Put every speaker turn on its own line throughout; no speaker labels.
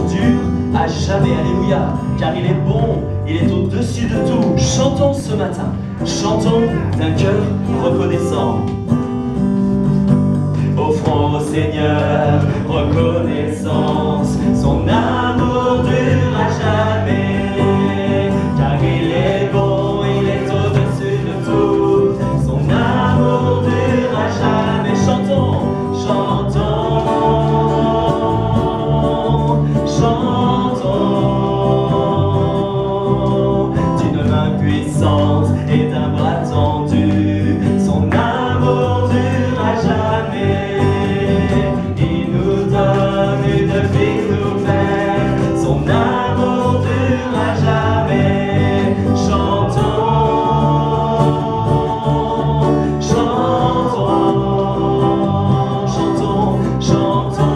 dure à jamais, alléluia, car il est bon, il est au-dessus de tout. Chantons ce matin, chantons d'un cœur reconnaissant. Offrons au Seigneur reconnaissance, son amour dure à jamais, car il est bon, il est au-dessus de tout, son amour dure à jamais. Chantons, chantons, chantons, d'une main puissante et d'un bras tendu, son amour dure à jamais. Il nous donne une vie nouvelle, son amour dure à jamais. Chantons, chantons, chantons, chantons,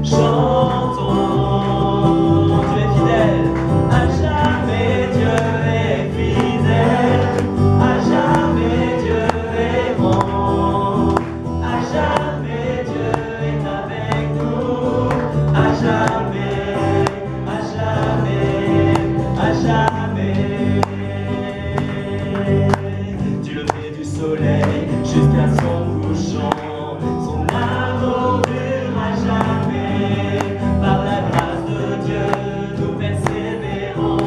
chantons. Dieu est fidèle, à jamais Dieu est fidèle, à jamais Dieu est bon, à jamais Dieu est avec nous, à jamais, à jamais, à jamais. Du lever du soleil jusqu'à son couchant, son amour dure à jamais. Par la grâce de Dieu, nous persévérons,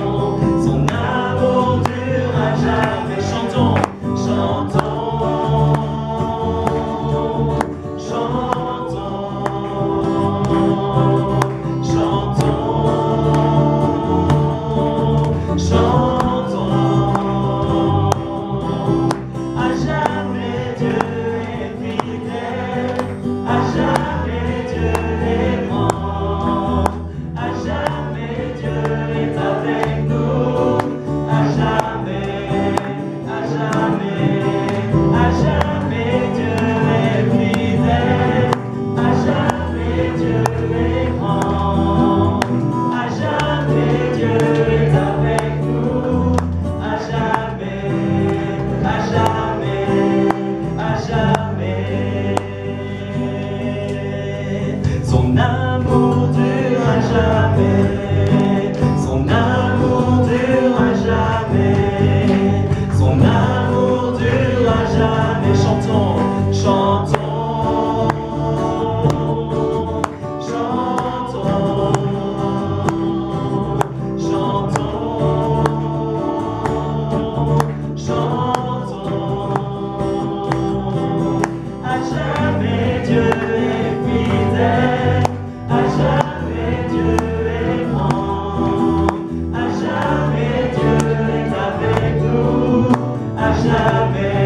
son amour dure à jamais. Chantons, chantons, chantons, chantons, chantons. À jamais Dieu est fidèle, à jamais Dieu est grand, à jamais Dieu est avec nous, à jamais, à jamais, à jamais Dieu est fidèle, à jamais Dieu est grand, à jamais Dieu est avec nous, à jamais, à jamais, à jamais. Son amour dure à jamais, son amour dure à jamais, son amour dure à jamais. Chantons, chantons, chantons, chantons, chantons. À jamais Dieu est fidèle, à jamais Dieu est grand, à jamais Dieu est avec nous, à jamais,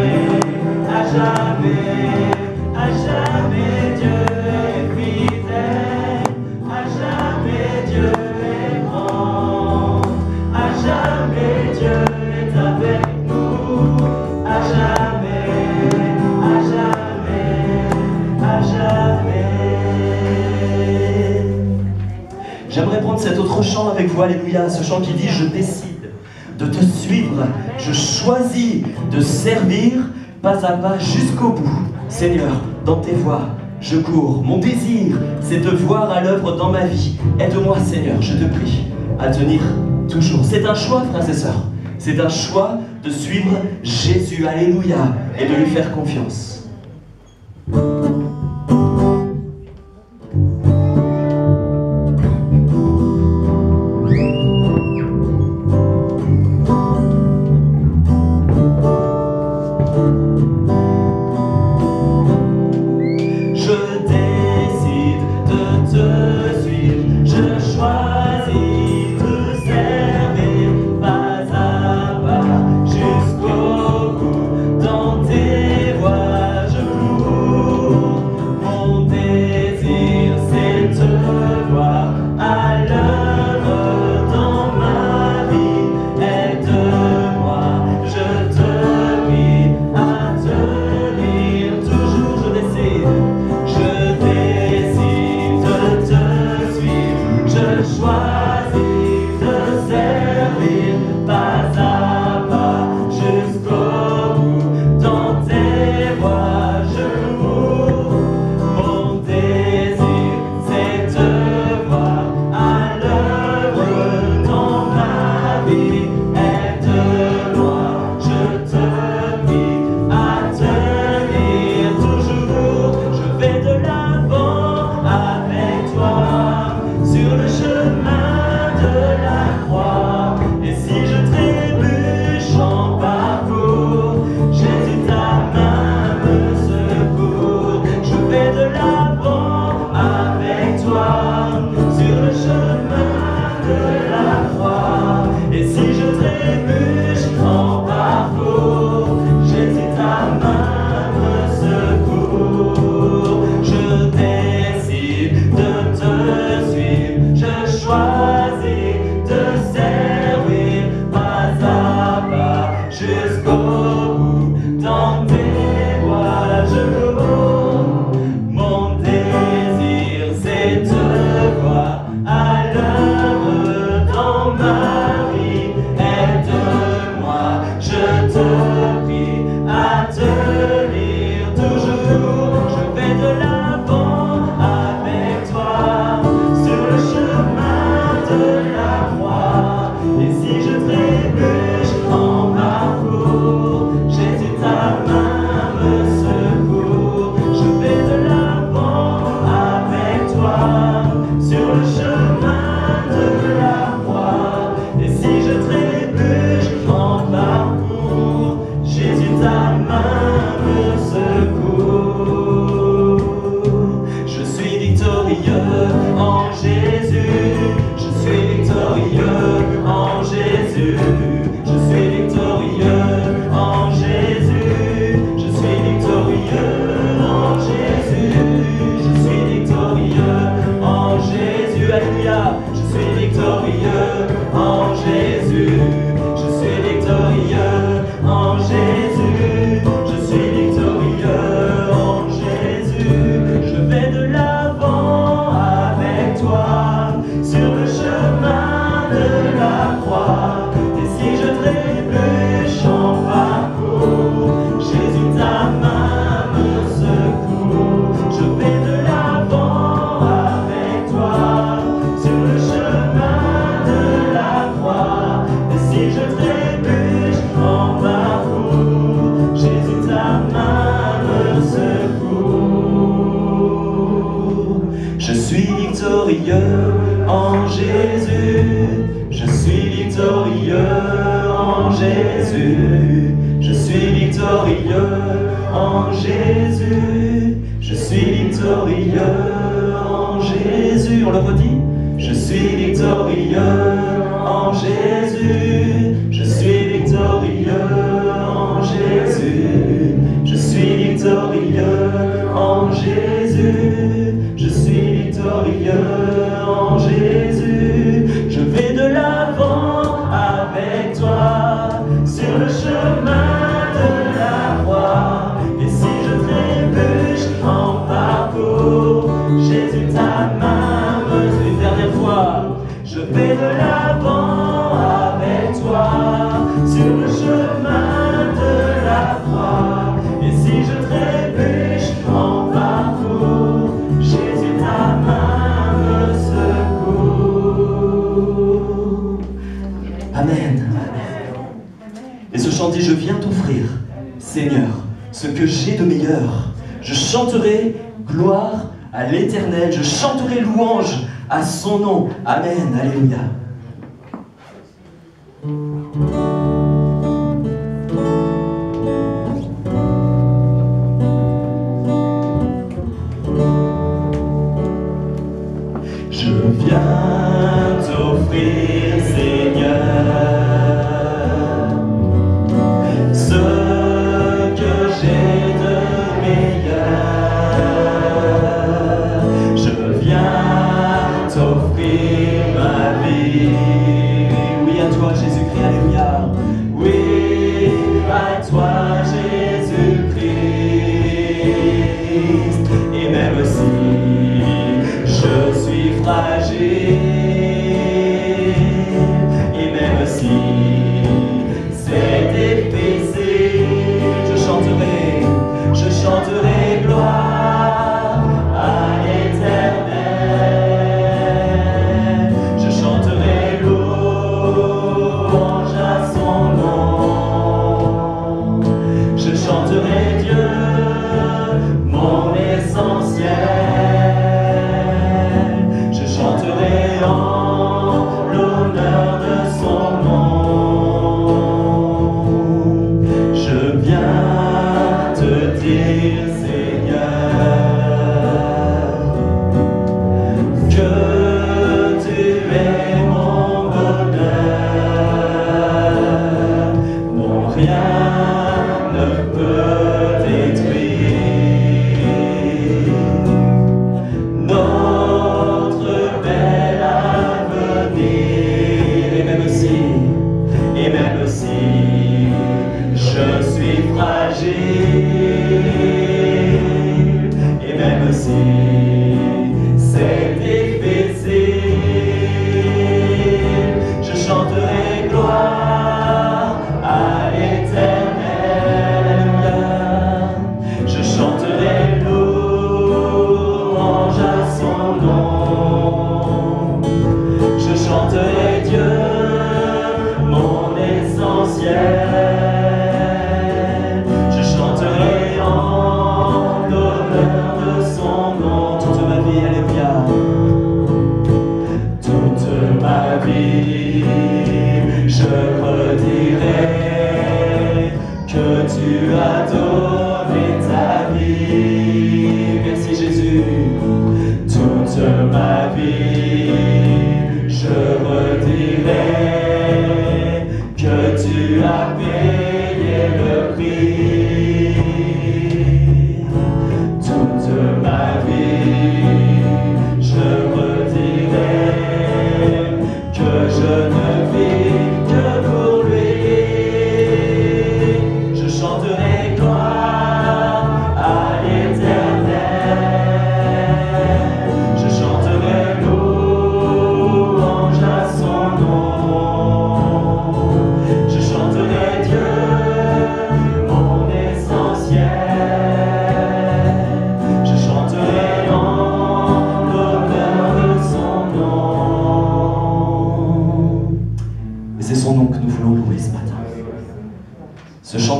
à jamais, à jamais Dieu est fidèle, à jamais Dieu est grand, à jamais Dieu est avec nous, à jamais, à jamais, à jamais. J'aimerais prendre cet autre chant avec vous, alléluia, ce chant qui dit: je décide de te suivre, je choisis de servir pas à pas jusqu'au bout. Seigneur, dans tes voies, je cours. Mon désir, c'est de voir à l'œuvre dans ma vie. Aide-moi, Seigneur, je te prie, à tenir toujours. C'est un choix, frères et sœurs. C'est un choix de suivre Jésus, alléluia, et de lui faire confiance. Je vais de l'avant avec toi sur le chemin de la croix. Et si je trébuche en parcours, Jésus ta main me secoue. Je vais de l'avant avec toi sur le chemin de la croix. Et si je trébuche en parcours, Jésus ta main me secoue. Je suis victorieux en Jésus, je suis victorieux en Jésus, je suis victorieux en Jésus, je suis victorieux en Jésus. On le redit, je suis victorieux en Jésus, je suis victorieux en Jésus, je suis victorieux en Jésus, je suis victorieux en Jésus. Je vais de l'avant avec toi sur le chemin de la croix. Et si je trébuche en parcours, Jésus ta main me secoue. Une dernière fois, je vais de l'avant avec toi sur le chemin de la croix. Et si je trébuche en parcours, Jésus ta main me secoue. Amen. Et ce chant dit, je viens t'offrir, Seigneur, ce que j'ai de meilleur. Je chanterai gloire à l'Éternel, je chanterai louange à son nom. Amen. Alléluia. Je viens t'offrir, Seigneur, ce que j'ai de meilleur. Je viens t'offrir ma vie. Oui, à toi, Jésus-Christ, alléluia. Oui, à toi, Jésus-Christ. Et même si je suis fragile, et même si c'est difficile, je chanterai gloire à l'Éternel, je chanterai louange à son nom, je chanterai Dieu, mon essentiel. Je chanterai en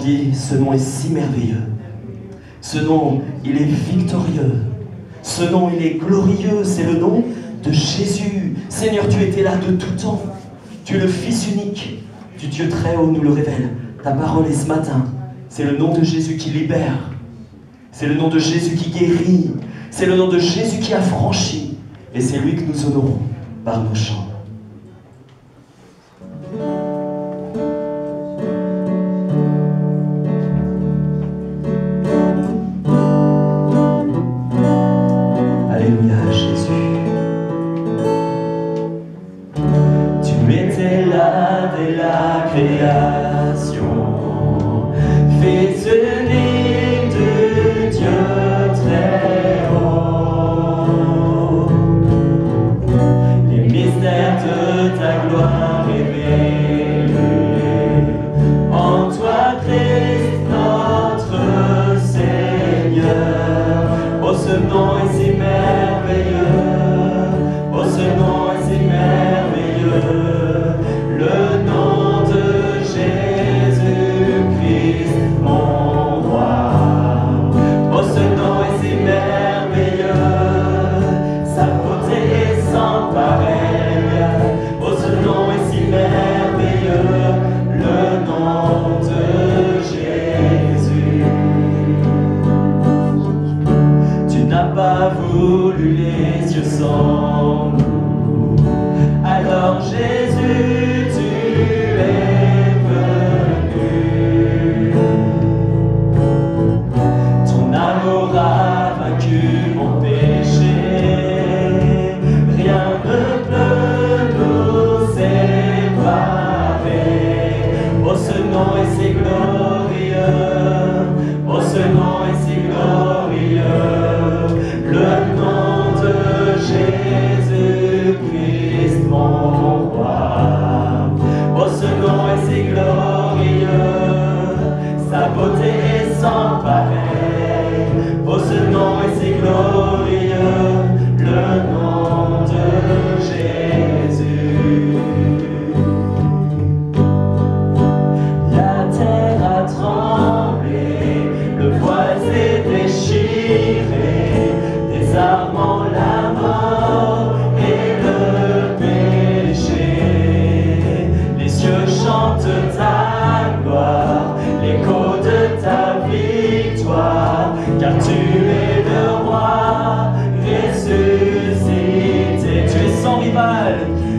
dit, ce nom est si merveilleux. Ce nom, il est victorieux. Ce nom, il est glorieux. C'est le nom de Jésus. Seigneur, tu étais là de tout temps. Tu es le Fils unique du Dieu très haut, nous le révèle. Ta parole est ce matin. C'est le nom de Jésus qui libère. C'est le nom de Jésus qui guérit. C'est le nom de Jésus qui affranchit. Et c'est lui que nous honorons par nos chants. Alléluia, Jésus. Tu étais là dès la création, Fils unique de Dieu très haut. Les mystères de ta gloire révélés en toi, Christ, notre Seigneur. Oh, ce nom est si merveilleux, oh, ce nom est si merveilleux, le nom de Jésus-Christ, mon roi. Oh, ce nom est si merveilleux, sa beauté est sans pareil. Oh, ce nom est si merveilleux, le nom de Jésus. Tu n'as pas voulu les cieux sans nous, alors Jésus, tu es venu. Ton amour a vaincu mon péché, rien ne peut nous séparer. Oh, ce nom est si glorieux, oh, ce nom est si glorieux, le nom de Jésus-Christ, mon roi. Oh, ce nom est si glorieux, sa beauté est sans pareil. Oh, ce nom est si glorieux, le nom de Jésus. La terre a tremblé, le voile s'est déchiré, désarmant la mort et le péché. Les cieux chantent ta gloire, l'écho de ta victoire, car tu es le roi ressuscité. Tu es sans rival,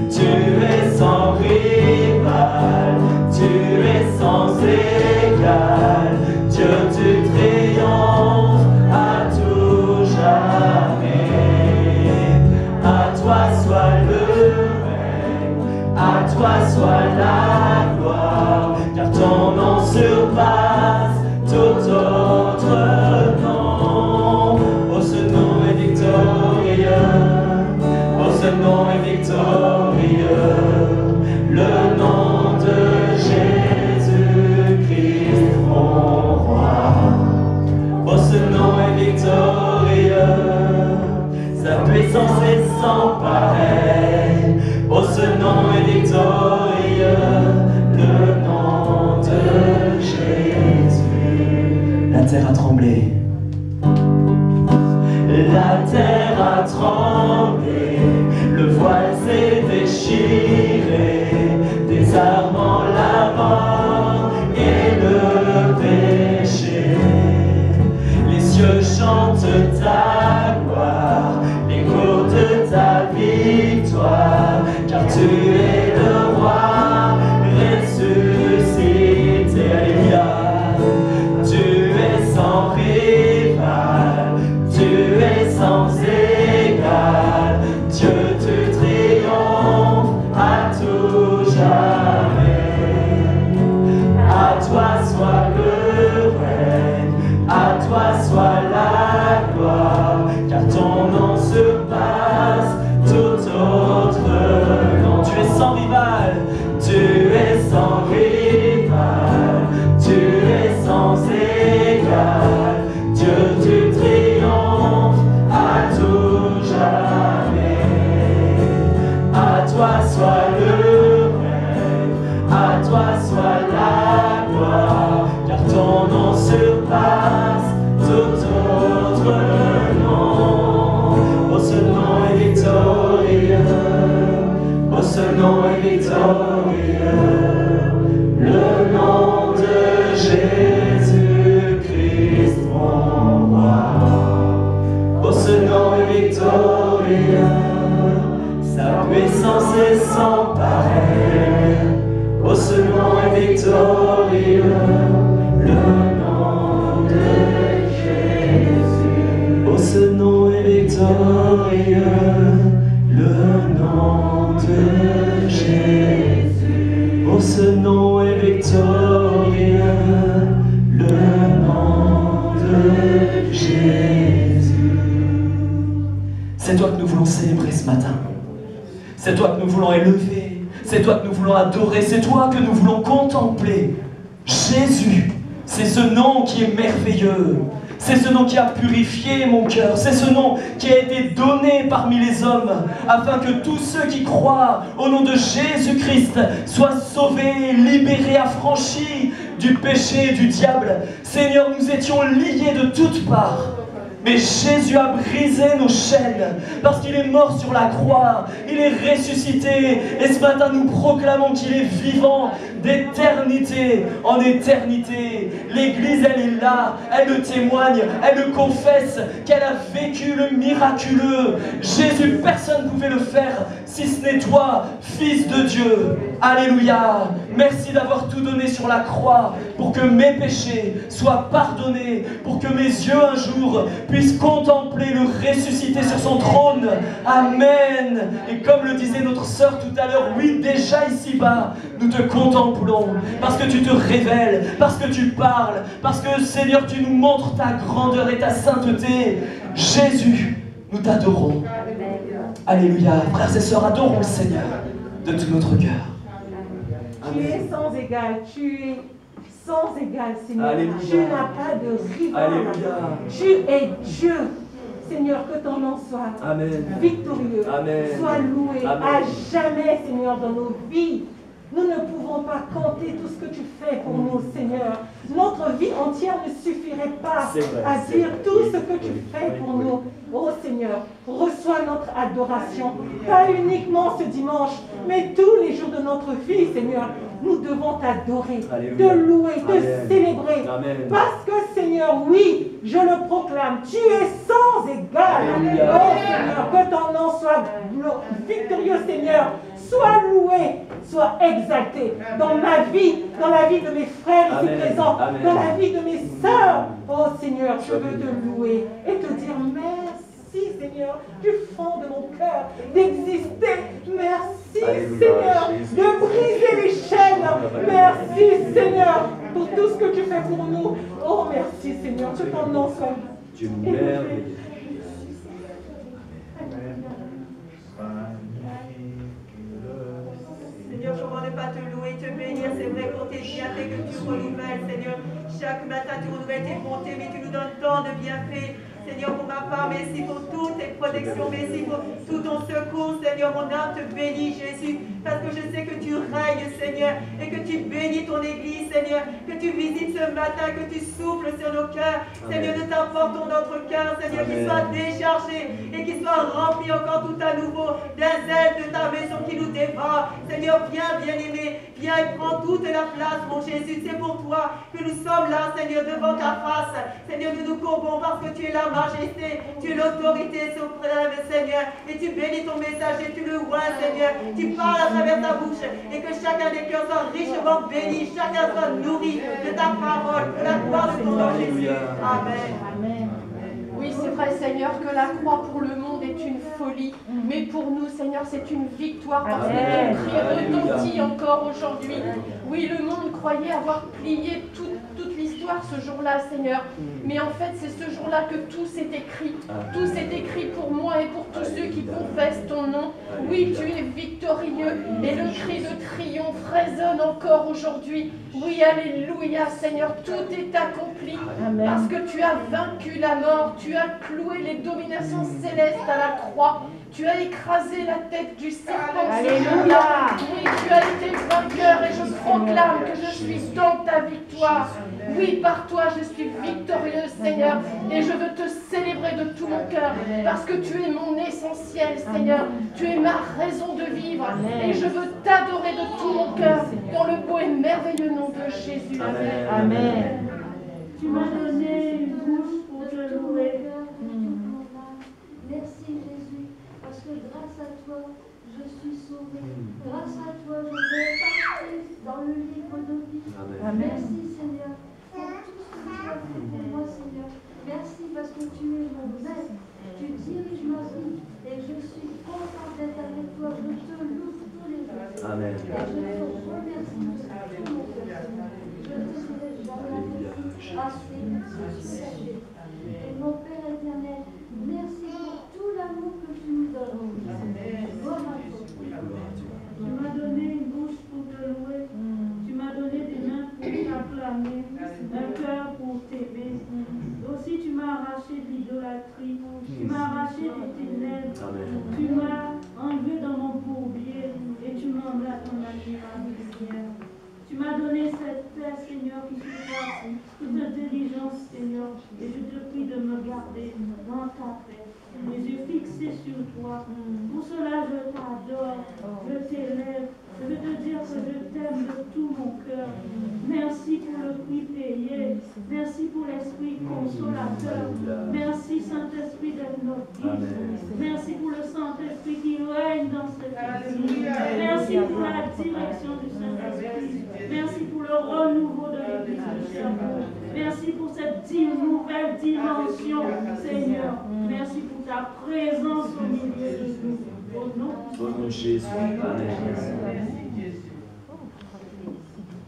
tu es sans rival, tu es sans égal. Dieu, tu triomphes à tout jamais. À toi soit le règne, à toi soit la gloire, car ton nom surpasse tout autre nom. Oh, ce nom est victorieux, oh, ce nom est victorieux, le nom de Jésus-Christ, mon roi. Oh, ce nom est victorieux, sa puissance est sans pareil. Oh, ce nom est victorieux, le nom de Jésus. La terre a tremblé. La terre a tremblé, le voile s'est déchiré, désarmant la mort et le péché. Les cieux chantent ta gloire, l'écho de ta victoire, car tu es le roi ressuscité. Alléluia. Tu es sans rival, tu es sans égal. Dieu, tu triomphes à tout jamais. nom est victorieux, le nom de Jésus-Christ, mon roi. Oh, ce nom est victorieux, sa puissance est sans pareil. Oh, ce nom est victorieux, le nom de Jésus. Oh, ce nom est victorieux, le nom de Jésus. Oh, ce nom est victorieux, le nom de Jésus. C'est toi que nous voulons célébrer ce matin. C'est toi que nous voulons élever. C'est toi que nous voulons adorer. C'est toi que nous voulons contempler. Jésus, c'est ce nom qui est merveilleux. C'est ce nom qui a purifié mon cœur. C'est ce nom qui a été donné parmi les hommes afin que tous ceux qui croient au nom de Jésus-Christ soient sauvés, libérés, affranchis du péché et du diable. Seigneur, nous étions liés de toutes parts. Mais Jésus a brisé nos chaînes parce qu'il est mort sur la croix, il est ressuscité et ce matin nous proclamons qu'il est vivant d'éternité en éternité. L'Église, elle est là, elle le témoigne, elle le confesse qu'elle a vécu le miraculeux. Jésus, personne ne pouvait le faire si ce n'est toi, Fils de Dieu. Alléluia. Merci d'avoir tout donné sur la croix pour que mes péchés soient pardonnés, pour que mes yeux un jour puisse contempler le ressuscité sur son trône. Amen. Et comme le disait notre sœur tout à l'heure, oui, déjà ici-bas, nous te contemplons, parce que tu te révèles, parce que tu parles, parce que, Seigneur, tu nous montres ta grandeur et ta sainteté. Jésus, nous t'adorons. Alléluia. Frères et sœurs, adorons le Seigneur de tout notre cœur.
Tu es sans égal, tu es sans égal, Seigneur.
Alléluia.
Tu n'as pas de rival.
Alléluia.
Tu es Dieu. Seigneur, que ton nom soit
Amen.
victorieux,
Amen.
soit loué
Amen.
à jamais, Seigneur, dans nos vies. Nous ne pouvons pas compter tout ce que tu fais pour nous, Seigneur. Notre vie entière ne suffirait pas à dire tout ce que tu fais pour nous. Oh Seigneur, reçois notre adoration, pas uniquement ce dimanche, mais tous les jours de notre vie, Seigneur. Nous devons t'adorer, te louer, te célébrer.
Amen.
Parce que, Seigneur, oui, je le proclame, tu es sans égal.
Alléluia.
Oh Seigneur, que ton nom soit victorieux, Seigneur. Sois loué, sois exalté dans ma vie, dans la vie de mes frères ici
Amen.
présents,
Amen.
dans la vie de mes sœurs. Oh Seigneur, je veux te louer et te dire merci, Seigneur, du fond de mon cœur, d'exister. Merci,
Alléluia,
Seigneur,
Jésus.
de briser les chaînes. Merci, Seigneur, pour tout ce que tu fais pour nous. Oh, merci, Seigneur, que ton nom soit
Dieu merveilleux.
Seigneur, comment ne pas te louer, te bénir, c'est vrai pour tes bienfaits que tu renouvelles, Seigneur. Chaque matin, tu renouvelles tes bontés, mais tu nous donnes tant de bienfaits. Seigneur, pour ma part, merci pour toutes tes protections, merci pour tout ton secours, Seigneur. Mon âme te bénit, Jésus, parce que je sais que tu règnes, Seigneur, et que tu bénis ton Église, Seigneur, que tu visites ce matin, que tu souffles sur nos cœurs, Seigneur, nous t'apportons notre cœur, Seigneur, qu'il soit déchargé et qu'il soit rempli encore tout à nouveau d'un zèle de ta maison qui nous dévore. Seigneur, viens, bien-aimé, viens et prends toute la place, mon Jésus. C'est pour toi que nous sommes là, Seigneur, devant ta face. Seigneur, nous nous courbons parce que tu es la majesté, tu es l'autorité suprême, Seigneur, et tu bénis ton messager, tu le vois, Seigneur, tu parles à travers ta bouche, et que chacun des cœurs soit richement béni, chacun soit nourri de ta parole, de la gloire de ton nom, Jésus. Amen.
Amen.
Oui, c'est vrai, Seigneur, que la croix pour le monde est une folie, mais pour nous, Seigneur, c'est une victoire parce que
Amen.
ton cri retentit encore aujourd'hui. Oui, le monde croyait avoir plié toute l'histoire ce jour-là, Seigneur, mais en fait, c'est ce jour-là que tout s'est écrit. Tout s'est écrit pour moi et pour tous ceux qui confessent ton nom. Oui, tu es victorieux et le cri de triomphe résonne encore aujourd'hui. Oui, alléluia, Seigneur, tout est accompli.
Amen.
Parce que tu as vaincu la mort, tu as cloué les dominations célestes à la croix, tu as écrasé la tête du serpent.
Alléluia.
Oui, tu as été vainqueur et je proclame que je suis dans ta victoire. Oui, par toi, je suis victorieuse, Seigneur. Et je veux te célébrer de tout mon cœur. Parce que tu es mon essentiel, Seigneur. Tu es ma raison de vivre. Et je veux t'adorer de tout mon cœur. Dans le beau et merveilleux nom de Jésus.
Amen. Amen.
Tu m'as donné une bouche pour te louer.
Merci Jésus, parce que grâce à toi, je suis sauvée. Grâce à toi, je vais passer dans le livre de vie.
Amen.
Merci Seigneur pour tout ce que tu as fait pour moi, Seigneur. Merci parce que tu es mon maître. Tu diriges ma vie et je suis contente d'être avec toi. Je te loue tous les jours.
Amen.
Et je te remercie de tout mon cœur. Je ne te dirai jamais assez ce que tu as fait. Et mon Père éternel, merci pour tout l'amour que tu nous donnes. Gloire à toi.
Tu m'as donné une bouche pour te louer. Tu m'as donné des mains pour t'acclamer, un cœur pour t'aimer. Aussi tu m'as arraché de l'idolâtrie. Tu m'as arraché des ténèbres. Tu m'as enlevé dans mon bourbier et tu m'as emmené à ton lumière. Tu m'as donné cette paix, Seigneur, qui surpasse toute intelligence, Seigneur. Et je te prie de me garder dans ta paix. Les yeux fixés sur toi. Pour cela, je t'adore, je t'élève. Je veux te dire que je t'aime de tout mon cœur. Merci pour le prix payé. Merci pour l'Esprit consolateur. Merci, Saint-Esprit, d'être notre guide. Merci pour le Saint-Esprit qui règne dans cette vie. Merci pour la direction du Saint-Esprit. Merci pour le renouveau de l'Église du Seigneur. Merci pour cette nouvelle dimension, Seigneur. Merci pour ta présence au milieu de nous. Au nom de
Jésus.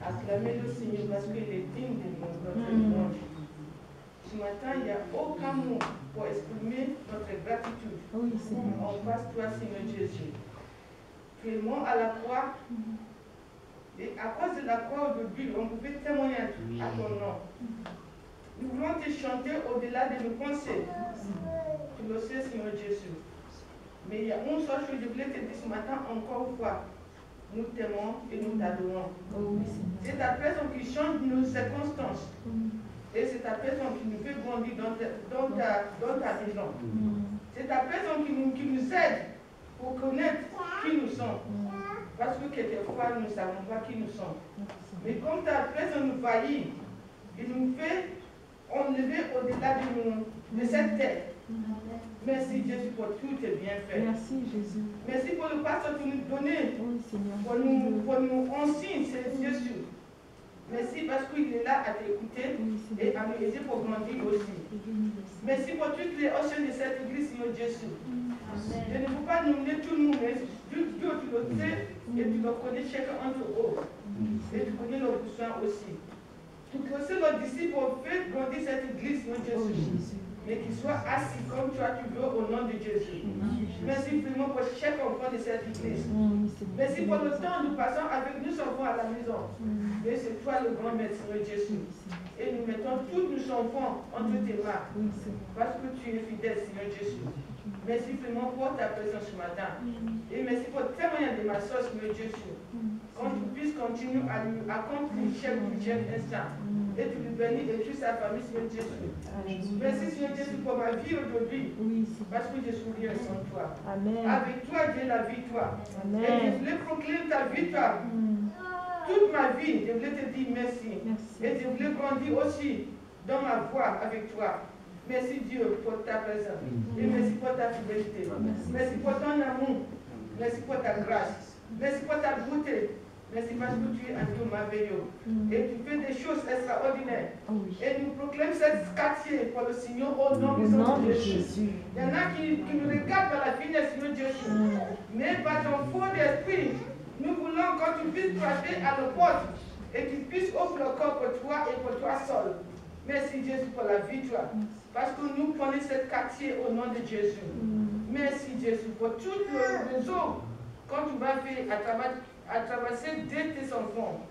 Acclamez le Seigneur parce qu'il est digne de notre louange. Ce matin, il n'y a aucun mot pour exprimer notre gratitude. On passe toi, Seigneur Jésus. Tu es mort à la croix. Et à cause de la croix au début, on pouvait témoigner à ton nom. Nous voulons te chanter au-delà de nos pensées. Tu le sais, Seigneur Jésus. Mais il y a une seule chose que je voulais te dire ce matin encore une fois. Nous t'aimons et nous t'adorons. C'est ta personne qui change nos circonstances. Et c'est ta personne qui nous fait grandir dans ta maison. C'est ta personne qui nous aide pour connaître qui nous sommes. Parce que quelquefois, nous ne savons pas qui nous sommes. Mais comme ta personne nous faillit, il nous fait enlever au-delà de cette tête. Merci Jésus pour tout tes bienfaits.
Merci Jésus.
Merci pour le pasteur que tu nous donnais. Pour nous enseigner, c'est Jésus. Merci parce qu'il est là à t'écouter et à nous aider pour grandir aussi. Merci pour toutes les oceans de cette église, Seigneur Jésus. Je ne peux pas nommer tout le monde, mais Dieu, tu le sais et tu le connais chacun entre eux. Et tu connais nos besoins aussi. Tu possèdes nos disciples pour faire grandir cette église, Seigneur Jésus. Mais qu'ils soient assis comme toi tu veux au nom de Jésus. Merci vraiment pour chaque enfant de cette église. Merci pour le temps que nous passons avec nos enfants à la maison. Mais c'est toi le grand maître, Seigneur Jésus. Et nous mettons tous nos enfants entre tes mains. Parce que tu es fidèle, Seigneur Jésus. Merci vraiment pour ta présence ce matin. Et merci pour le témoignage de ma soeur, Seigneur Jésus. Quand tu puisses continuer à nous accomplir chaque instant. Et tu nous bénis et toute sa famille, Seigneur Jésus. Merci, Seigneur Jésus, pour ma vie aujourd'hui. Parce que je suis rien sans toi. Avec toi, j'ai la victoire. Et je voulais proclamer ta victoire. Toute ma vie, je voulais te dire merci. Et je voulais grandir aussi dans ma voie avec toi. Merci Dieu pour ta présence. Et merci pour ta fidélité. Merci pour ton amour. Merci pour ta grâce. Merci pour ta beauté. Merci parce que tu es un Dieu merveilleux. Et tu fais des choses extraordinaires. Et nous proclamons cette quartier pour le Seigneur au nom de Jésus. Il y en a qui nous regardent dans la finesse, Seigneur Jésus. Mais par ton faux d'esprit, nous voulons que tu puisses passer à nos portes et que tu puisses ouvrir le corps pour toi et pour toi seul. Merci Jésus pour la victoire. Parce que nous prenons cette quartier au nom de Jésus. Merci Jésus pour tout le réseau quand tu vas faire à traverser dès tes enfants.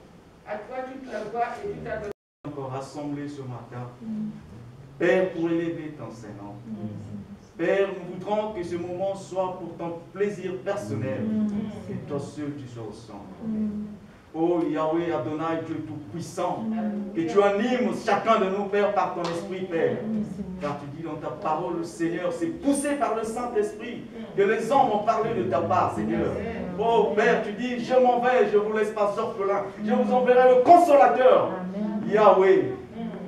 À toi toute la gloire et toute la gloire.
Encore rassemblés ce matin. Père, pour élever ton Saint-Nom. Père, nous voudrons que ce moment soit pour ton plaisir personnel. Et toi seul, tu sois au centre. Oh Yahweh Adonai, Dieu Tout-Puissant, que tu animes chacun de nous, Père, par ton esprit, Père. Car tu dis dans ta parole, Seigneur, c'est poussé par le Saint-Esprit que les hommes ont parlé de ta part, Seigneur. Oh Père, tu dis, je m'en vais, je ne vous laisse pas orphelins, je vous enverrai le Consolateur. Yahweh,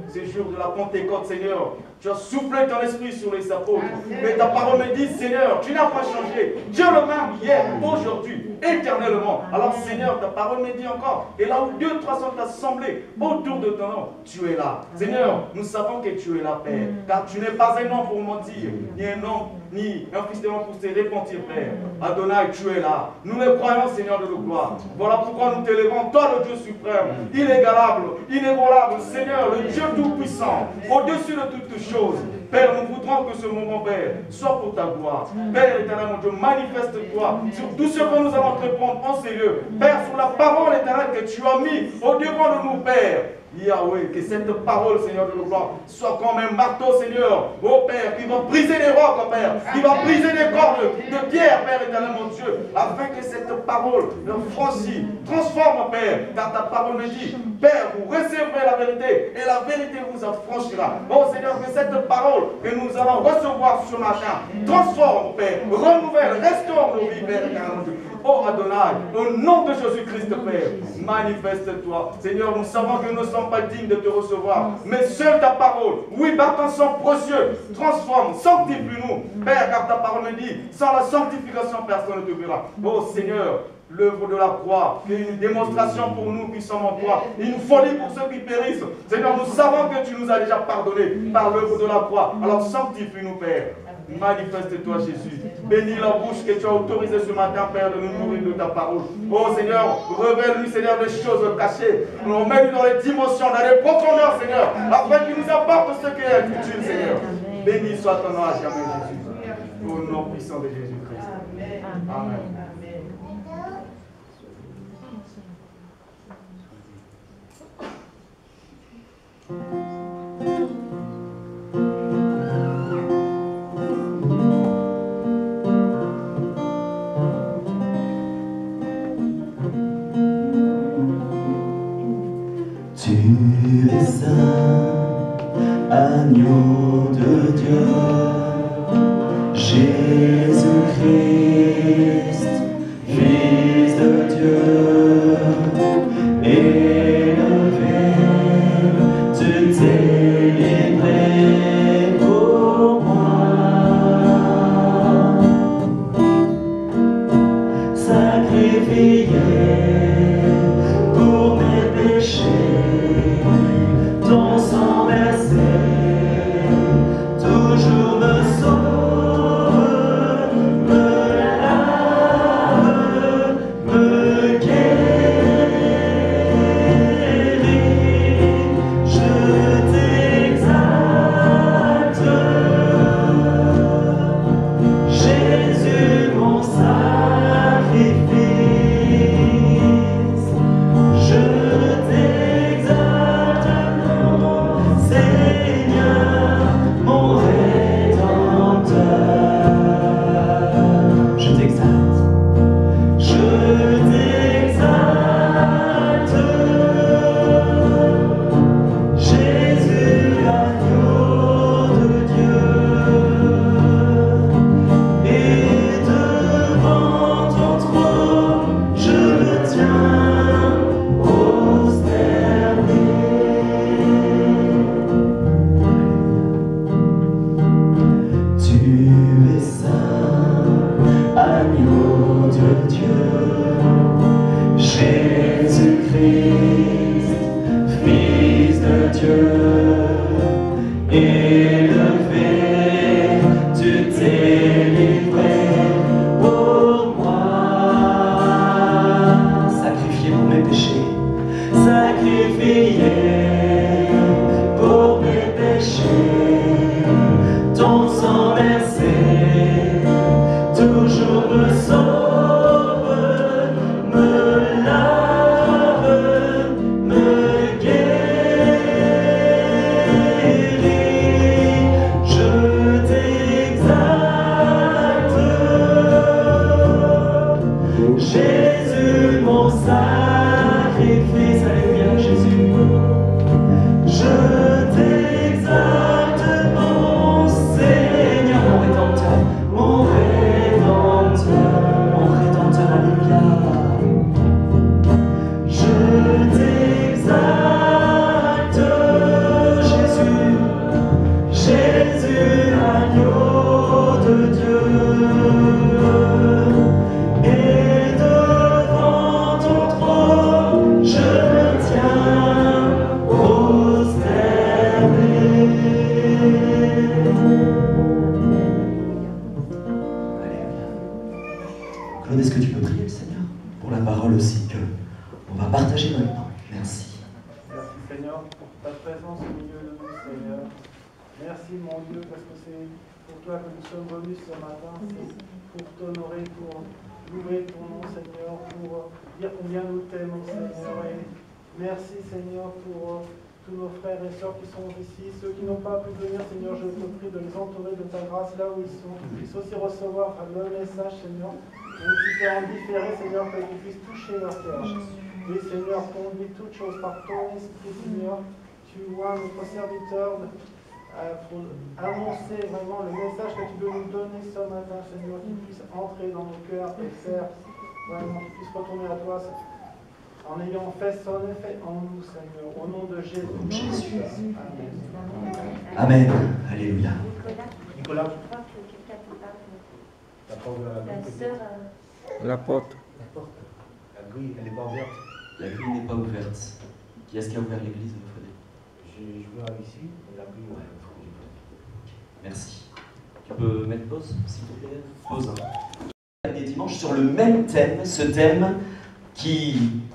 ces jours de la Pentecôte, Seigneur, tu as soufflé ton esprit sur les apôtres. Mais ta parole me dit, Seigneur, tu n'as pas changé. Dieu le même hier, aujourd'hui, éternellement. Alors Seigneur, ta parole me dit encore, et là où 2 ou 3 sont assemblés autour de ton nom, tu es là. Seigneur, nous savons que tu es là, Père. Car tu n'es pas un homme pour mentir, ni un homme, ni un fils de l'homme pour se repentir, Père. Adonai, tu es là. Nous les croyons, Seigneur de nos gloires. Voilà pourquoi nous t'élevons, toi le Dieu suprême, inégalable, inébranlable, Seigneur, le Dieu tout-puissant, au-dessus de toutes choses. Père, nous voudrons que ce moment, Père, soit pour ta gloire. Père éternel, mon Dieu, manifeste-toi sur tout ce que nous allons te prendre en sérieux. Père, sur la parole éternelle que tu as mis au-devant de nous, Père. Yahweh, que cette parole, Seigneur de nos gloires, soit comme un marteau, Seigneur, oh Père, qui va briser les rocs, oh Père, qui va briser les cordes de pierre, Père éternel, mon Dieu, afin que cette parole franchisse, transforme, Père, car ta parole me dit, Père, vous recevrez la vérité, et la vérité vous affranchira. Oh Seigneur, que cette parole que nous allons recevoir ce matin, transforme, Père, renouvelle, restaure nos vies, Père éternel, mon Dieu. Oh Adonai, au nom de Jésus-Christ, Père, manifeste-toi. Seigneur, nous savons que nous ne sommes pas dignes de te recevoir, mais seule ta parole, oui, par ton sang précieux, transforme, sanctifie-nous. Père, car ta parole me dit, sans la sanctification, personne ne te verra. Oh Seigneur, l'œuvre de la croix, qui est une démonstration pour nous qui sommes en toi, une folie pour ceux qui périssent. Seigneur, nous savons que tu nous as déjà pardonné par l'œuvre de la croix. Alors sanctifie-nous, Père. Manifeste-toi, Jésus. Bénis la bouche que tu as autorisée ce matin, Père, de nous nourrir de ta parole. Oh Seigneur, révèle-lui, Seigneur, des choses cachées. Nous mets dans les dimensions, dans les profondeurs, Seigneur, afin qu'il nous apporte ce qui est utile, Seigneur. Béni soit ton nom à jamais, Jésus. Au nom puissant de Jésus-Christ. Amen.
Tu es saint, agneau de Dieu, Jésus-Christ, Fils de Dieu. Claude, est-ce que tu peux prier le Seigneur pour la parole aussi que on va partager maintenant? Merci.
Merci Seigneur pour ta présence au milieu de nous, Seigneur. Merci mon Dieu, parce que c'est pour toi que nous sommes venus ce matin. C'est pour t'honorer, pour louer ton nom, Seigneur, pour dire combien nous t'aimons, Seigneur. Et merci, Seigneur, pour tous nos frères et sœurs qui sont ici, ceux qui n'ont pas pu venir, Seigneur, je te prie de les entourer de ta grâce là où ils sont, qu'ils puissent aussi recevoir le message, Seigneur, même si c'est en différé, Seigneur, que tu puisses toucher leur cœur. Oui, Seigneur, conduis toutes choses par ton esprit, Seigneur. Tu vois notre serviteur pour annoncer vraiment le message que tu veux nous donner ce matin, Seigneur, qu'il puisse entrer dans nos cœurs et faire vraiment qu'il puisse retourner à toi. En ayant fait son effet en nous, Seigneur, au nom de Jésus.
Jésus. Amen. Alléluia.
Nicolas, je crois que quelqu'un te parle. La sœur.
La porte.
La porte. La grille, elle n'est pas ouverte.
La grille n'est pas ouverte. Qui est-ce qui a ouvert l'église, Frédéric?
Je vois ici, la grille, ouais.
Merci. Tu peux mettre pause, s'il te plaît? Pause. Dernier dimanche sur le même thème, ce thème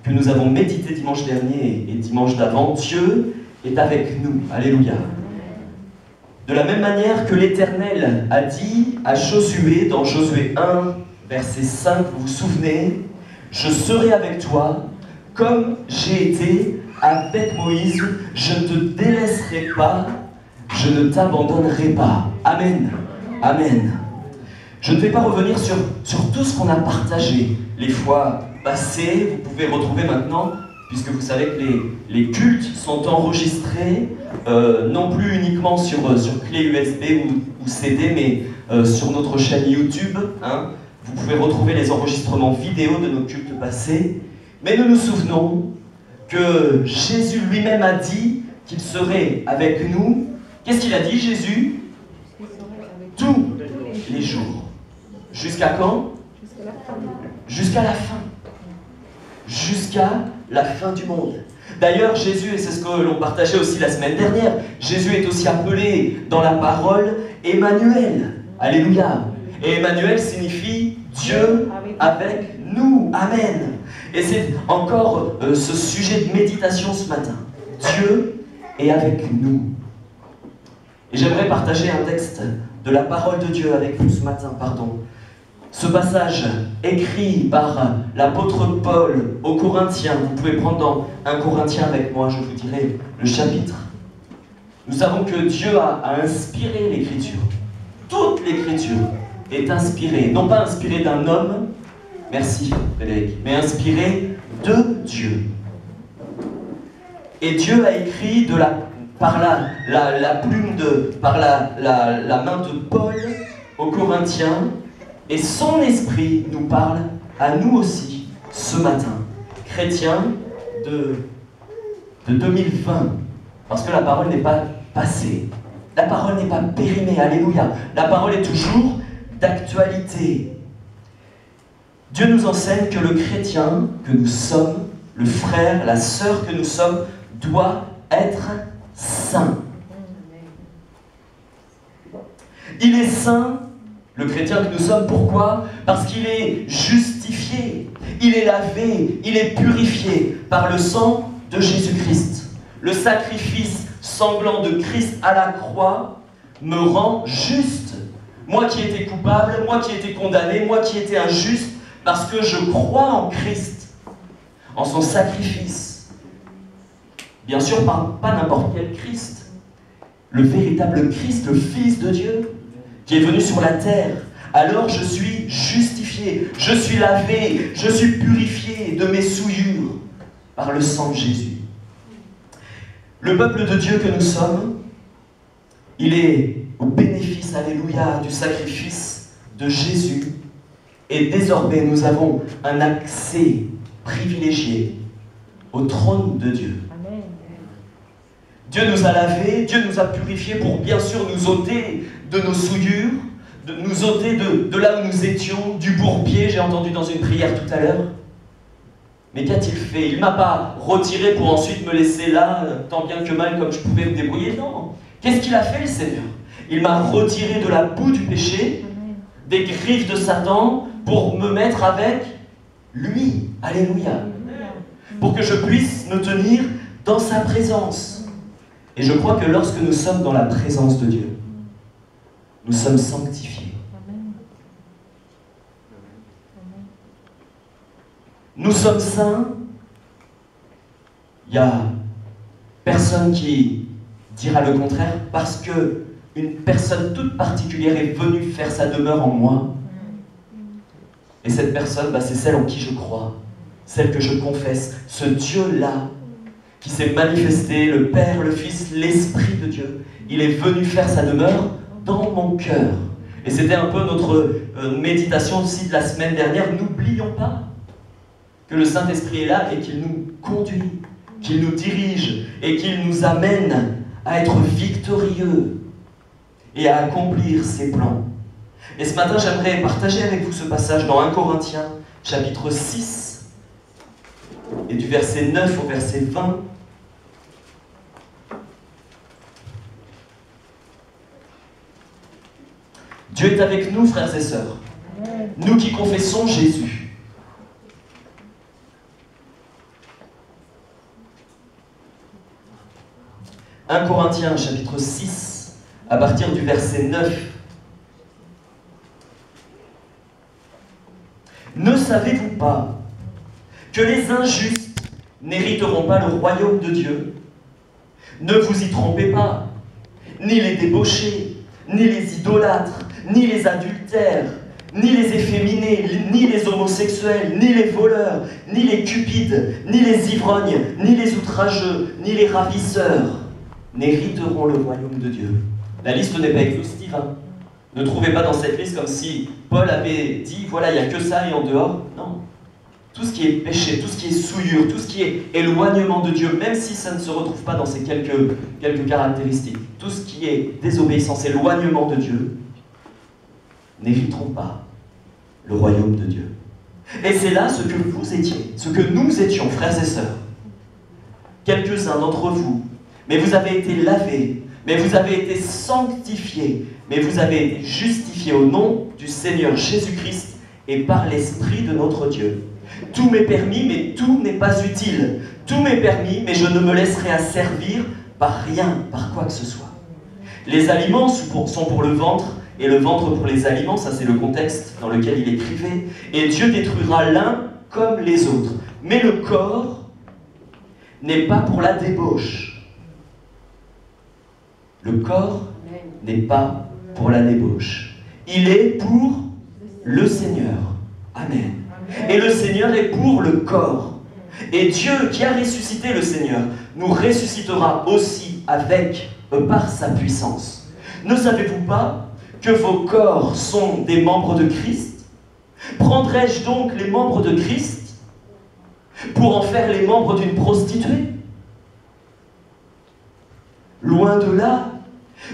que nous avons médité dimanche dernier et dimanche d'avant. Dieu est avec nous. Alléluia. De la même manière que l'Éternel a dit à Josué, dans Josué 1, verset 5, vous vous souvenez, je serai avec toi comme j'ai été avec Moïse, je ne te délaisserai pas, je ne t'abandonnerai pas. Amen. Amen. Je ne vais pas revenir sur tout ce qu'on a partagé les fois passées. Vous pouvez retrouver maintenant, puisque vous savez que les cultes sont enregistrés, non plus uniquement sur clé USB ou CD, mais sur notre chaîne YouTube. Hein. Vous pouvez retrouver les enregistrements vidéo de nos cultes passés. Mais nous nous souvenons que Jésus lui-même a dit qu'il serait avec nous. Qu'est-ce qu'il a dit, Jésus? Tous les jours. Jusqu'à quand? Jusqu'à la fin. Jusqu'à la fin du monde. D'ailleurs, Jésus, et c'est ce que l'on partageait aussi la semaine dernière, Jésus est aussi appelé dans la parole Emmanuel. Alléluia. Et Emmanuel signifie Dieu avec nous. Amen. Et c'est encore ce sujet de méditation ce matin. Dieu est avec nous. Et j'aimerais partager un texte de la parole de Dieu avec vous ce matin, Ce passage écrit par l'apôtre Paul aux Corinthiens, vous pouvez prendre dans 1 Corinthiens avec moi, je vous dirai le chapitre. Nous savons que Dieu a inspiré l'Écriture. Toute l'Écriture est inspirée, non pas inspirée d'un homme, merci Frédéric, mais inspirée de Dieu. Et Dieu a écrit par la plume par la main de Paul aux Corinthiens, et son esprit nous parle à nous aussi ce matin, chrétiens de 2020, parce que la parole n'est pas passée, la parole n'est pas périmée, alléluia, la parole est toujours d'actualité. Dieu nous enseigne que le chrétien que nous sommes, le frère, la sœur que nous sommes, doit être saint. Il est saint, le chrétien que nous sommes, pourquoi? Parce qu'il est justifié, il est lavé, il est purifié par le sang de Jésus-Christ. Le sacrifice sanglant de Christ à la croix me rend juste. Moi qui étais coupable, moi qui étais condamné, moi qui étais injuste, parce que je crois en Christ, en son sacrifice. Bien sûr, pas n'importe quel Christ. Le véritable Christ, le Fils de Dieu, qui est venu sur la terre. Alors je suis justifié, je suis lavé, je suis purifié de mes souillures par le sang de Jésus. Le peuple de Dieu que nous sommes, il est au bénéfice, alléluia, du sacrifice de Jésus. Et désormais, nous avons un accès privilégié au trône de Dieu. Amen. Dieu nous a lavés, Dieu nous a purifiés pour bien sûr nous ôter de nos souillures, de nous ôter de là où nous étions, du bourbier, j'ai entendu dans une prière tout à l'heure. Mais qu'a-t-il fait? Il ne m'a pas retiré pour ensuite me laisser là, tant bien que mal, comme je pouvais me débrouiller. Non. Qu'est-ce qu'il a fait, le Seigneur? Il m'a retiré de la boue du péché, des griffes de Satan, pour me mettre avec lui. Alléluia. Pour que je puisse me tenir dans sa présence. Et je crois que lorsque nous sommes dans la présence de Dieu, nous sommes sanctifiés. Nous sommes saints. Il y a personne qui dira le contraire, parce que une personne toute particulière est venue faire sa demeure en moi. Et cette personne, c'est celle en qui je crois, celle que je confesse, ce Dieu-là qui s'est manifesté, le Père, le Fils, l'Esprit de Dieu. Il est venu faire sa demeure dans mon cœur. Et c'était un peu notre méditation aussi de la semaine dernière. N'oublions pas que le Saint-Esprit est là et qu'il nous conduit, qu'il nous dirige et qu'il nous amène à être victorieux et à accomplir ses plans. Et ce matin, j'aimerais partager avec vous ce passage dans 1 Corinthiens, chapitre 6, et du verset 9 au verset 20. Dieu est avec nous, frères et sœurs, nous qui confessons Jésus. « 1 Corinthiens, chapitre 6, à partir du verset 9. Ne savez-vous pas que les injustes n'hériteront pas le royaume de Dieu? Ne vous y trompez pas, ni les débauchés, ni les idolâtres, ni les adultères, ni les efféminés, ni les homosexuels, ni les voleurs, ni les cupides, ni les ivrognes, ni les outrageux, ni les ravisseurs n'hériteront le royaume de Dieu. » La liste n'est pas exhaustive. Ne trouvez pas dans cette liste comme si Paul avait dit, voilà, il n'y a que ça et en dehors. Non. Tout ce qui est péché, tout ce qui est souillure, tout ce qui est éloignement de Dieu, même si ça ne se retrouve pas dans ces quelques caractéristiques, tout ce qui est désobéissance, éloignement de Dieu, n'hériteront pas le royaume de Dieu. Et c'est là ce que vous étiez, ce que nous étions, frères et sœurs. Quelques-uns d'entre vous, mais vous avez été lavés, mais vous avez été sanctifiés, mais vous avez été justifiés au nom du Seigneur Jésus-Christ et par l'Esprit de notre Dieu. Tout m'est permis, mais tout n'est pas utile. Tout m'est permis, mais je ne me laisserai asservir par rien, par quoi que ce soit. Les aliments sont pour le ventre, et le ventre pour les aliments, ça c'est le contexte dans lequel il écrivait. Et Dieu détruira l'un comme les autres. Mais le corps n'est pas pour la débauche. Le corps n'est pas pour la débauche. Il est pour le Seigneur. Amen. Et le Seigneur est pour le corps. Et Dieu qui a ressuscité le Seigneur nous ressuscitera aussi par sa puissance. Ne savez-vous pas que vos corps sont des membres de Christ? Prendrais-je donc les membres de Christ pour en faire les membres d'une prostituée? Loin de là.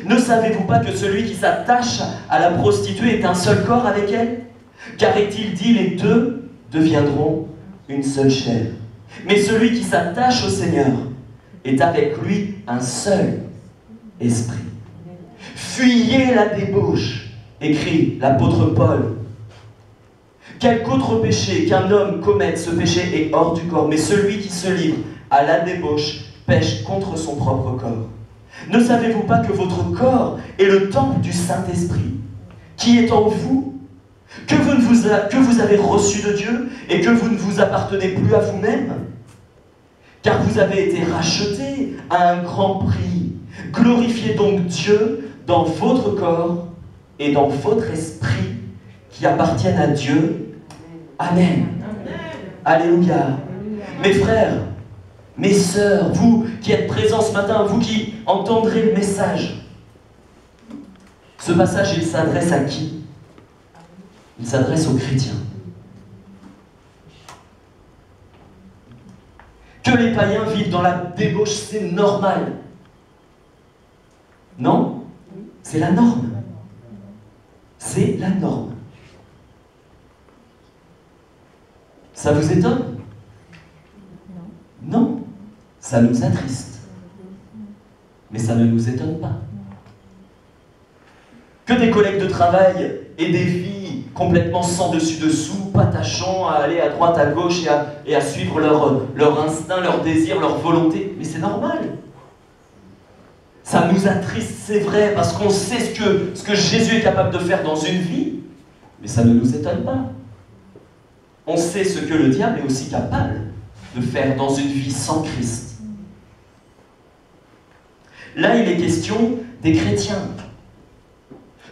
Ne savez-vous pas que celui qui s'attache à la prostituée est un seul corps avec elle? Car est-il dit, les deux deviendront une seule chair. Mais celui qui s'attache au Seigneur est avec lui un seul esprit. Fuyez la débauche, écrit l'apôtre Paul. Quelque autre péché qu'un homme commette, ce péché est hors du corps, mais celui qui se livre à la débauche pêche contre son propre corps. Ne savez-vous pas que votre corps est le temple du Saint-Esprit, qui est en vous, que vous avez reçu de Dieu et que vous ne vous appartenez plus à vous-même? Car vous avez été rachetés à un grand prix. Glorifiez donc Dieu dans votre corps et dans votre esprit qui appartiennent à Dieu. Amen. Alléluia. Mes frères, mes sœurs, vous qui êtes présents ce matin, vous qui entendrez le message, ce passage, il s'adresse à qui? Il s'adresse aux chrétiens. Que les païens vivent dans la débauche, c'est normal. Non? C'est la norme. C'est la norme. Ça vous étonne? Non. Ça nous attriste. Mais ça ne nous étonne pas. Que des collègues de travail aient des vies complètement sans dessus-dessous, patachant, à aller à droite, à gauche et à suivre leur instinct, leur désir, leur volonté. Mais c'est normal. Ça nous attriste, c'est vrai, parce qu'on sait ce que Jésus est capable de faire dans une vie, mais ça ne nous étonne pas. On sait ce que le diable est aussi capable de faire dans une vie sans Christ. Là, il est question des chrétiens.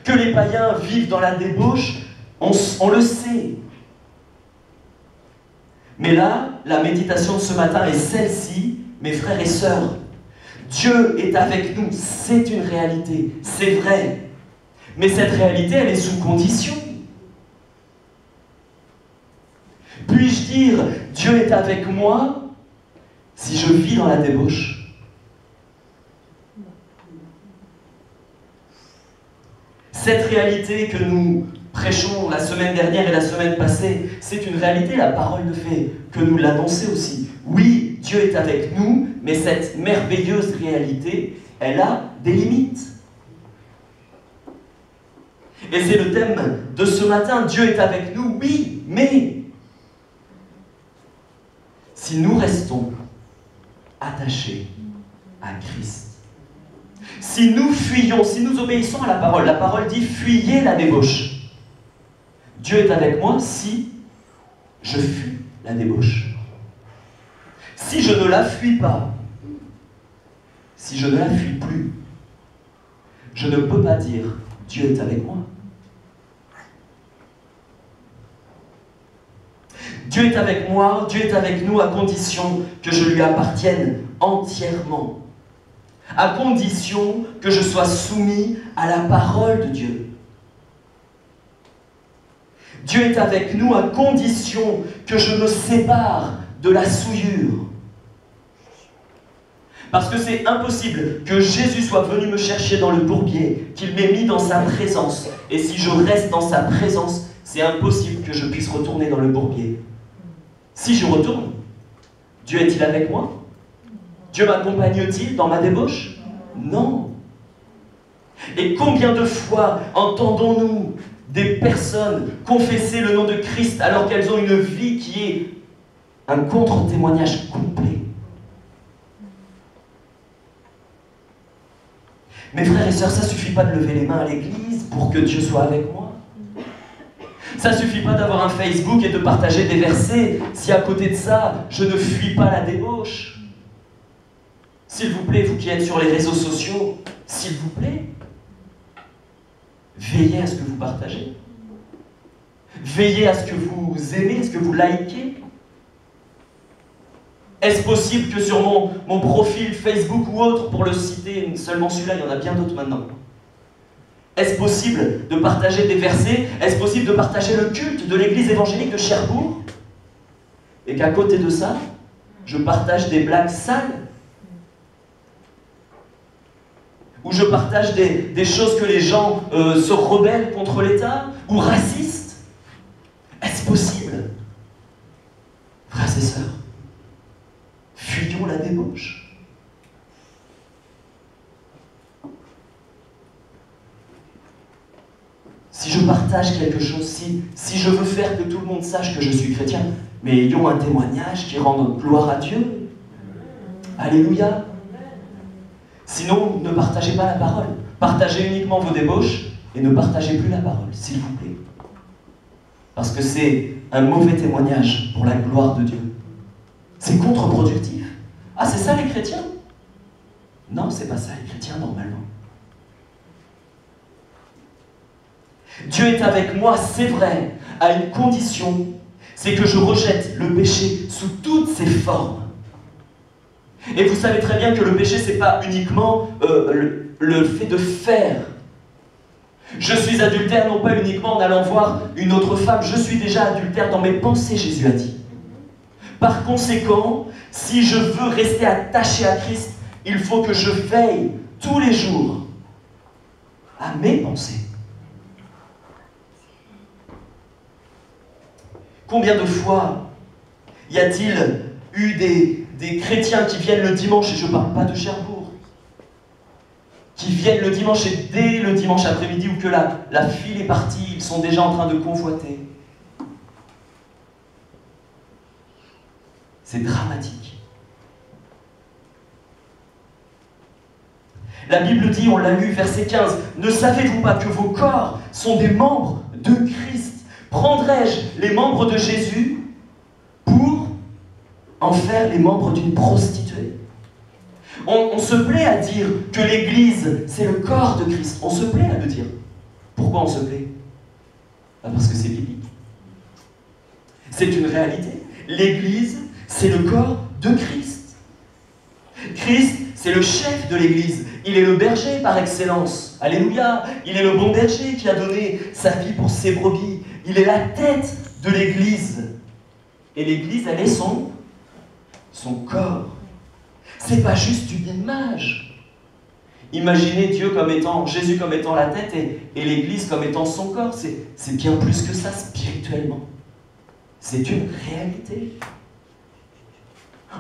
Que les païens vivent dans la débauche, on le sait. Mais là, la méditation de ce matin est celle-ci, mes frères et sœurs. Dieu est avec nous, c'est une réalité, c'est vrai. Mais cette réalité, elle est sous condition. Puis-je dire, Dieu est avec moi si je vis dans la débauche? Cette réalité que nous prêchons la semaine dernière et la semaine passée, c'est une réalité, la parole le fait, que nous l'annonçons aussi. Oui, Dieu est avec nous, mais cette merveilleuse réalité, elle a des limites. Et c'est le thème de ce matin, Dieu est avec nous, oui, mais si nous restons attachés à Christ, si nous fuyons, si nous obéissons à la parole dit fuyez la débauche. Dieu est avec moi si je fuis la débauche. Si je ne la fuis pas, si je ne la fuis plus, je ne peux pas dire Dieu est avec moi. Dieu est avec moi, Dieu est avec nous à condition que je lui appartienne entièrement. À condition que je sois soumis à la parole de Dieu. Dieu est avec nous à condition que je me sépare de la souillure. Parce que c'est impossible que Jésus soit venu me chercher dans le bourbier, qu'il m'ait mis dans sa présence. Et si je reste dans sa présence, c'est impossible que je puisse retourner dans le bourbier. Si je retourne, Dieu est-il avec moi? Dieu m'accompagne-t-il dans ma débauche? Non. Et combien de fois entendons-nous des personnes confesser le nom de Christ alors qu'elles ont une vie qui est un contre-témoignage complet? Mes frères et sœurs, ça ne suffit pas de lever les mains à l'église pour que Dieu soit avec moi. Ça ne suffit pas d'avoir un Facebook et de partager des versets si à côté de ça, je ne fuis pas la débauche. S'il vous plaît, vous qui êtes sur les réseaux sociaux, s'il vous plaît, veillez à ce que vous partagez. Veillez à ce que vous aimez, à ce que vous likez. Est-ce possible que sur mon profil Facebook ou autre, pour le citer seulement celui-là, il y en a bien d'autres maintenant, est-ce possible de partager des versets? Est-ce possible de partager le culte de l'église évangélique de Cherbourg? Et qu'à côté de ça, je partage des blagues sales? Ou je partage des choses que les gens se rebellent contre l'État? Ou racistes? Est-ce possible? Frères et sœurs, fuyons la débauche. Si je partage quelque chose, si je veux faire que tout le monde sache que je suis chrétien, mais ayons un témoignage qui rende gloire à Dieu. Alléluia. Sinon, ne partagez pas la parole. Partagez uniquement vos débauches et ne partagez plus la parole, s'il vous plaît. Parce que c'est un mauvais témoignage pour la gloire de Dieu. C'est contre-productif. Ah, c'est ça les chrétiens? Non, c'est pas ça les chrétiens normalement. Dieu est avec moi, c'est vrai, à une condition, c'est que je rejette le péché sous toutes ses formes. Et vous savez très bien que le péché, c'est pas uniquement le fait de faire. Je suis adultère non pas uniquement en allant voir une autre femme, je suis déjà adultère dans mes pensées, Jésus a dit. Par conséquent, si je veux rester attaché à Christ, il faut que je veille tous les jours à mes pensées. Combien de fois y a-t-il eu des chrétiens qui viennent le dimanche, et je ne parle pas de Cherbourg, qui viennent le dimanche et dès le dimanche après-midi ou que la file est partie, ils sont déjà en train de convoiter. C'est dramatique. La Bible dit, on l'a lu, verset 15, « Ne savez-vous pas que vos corps sont des membres de Christ? Prendrais-je les membres de Jésus pour en faire les membres d'une prostituée ?» On se plaît à dire que l'Église, c'est le corps de Christ. On se plaît à le dire. Pourquoi on se plaît? Parce que c'est biblique. C'est une réalité. L'Église, c'est le corps de Christ. Christ, c'est le chef de l'Église. Il est le berger par excellence. Alléluia. Il est le bon berger qui a donné sa vie pour ses brebis. Il est la tête de l'Église. Et l'Église, elle est son corps. C'est pas juste une image. Imaginez Dieu comme étant, Jésus comme étant la tête et l'Église comme étant son corps. C'est bien plus que ça spirituellement. C'est une réalité.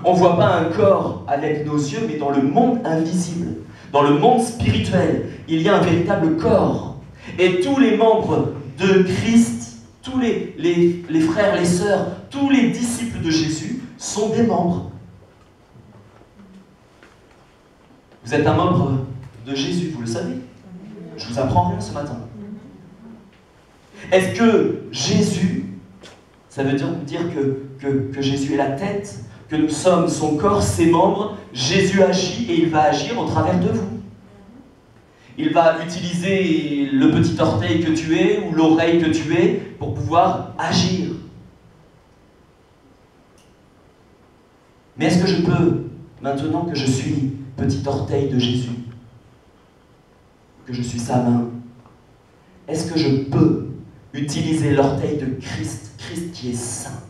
On ne voit pas un corps avec nos yeux, mais dans le monde invisible, dans le monde spirituel, il y a un véritable corps. Et tous les membres de Christ, tous les frères, les sœurs, tous les disciples de Jésus sont des membres. Vous êtes un membre de Jésus, vous le savez. Je vous apprends rien ce matin. Est-ce que Jésus, ça veut dire que Jésus est la tête, que nous sommes son corps, ses membres, Jésus agit et il va agir au travers de vous. Il va utiliser le petit orteil que tu es ou l'oreille que tu es pour pouvoir agir. Mais est-ce que je peux, maintenant que je suis petit orteil de Jésus, que je suis sa main, est-ce que je peux utiliser l'orteil de Christ, Christ qui est saint,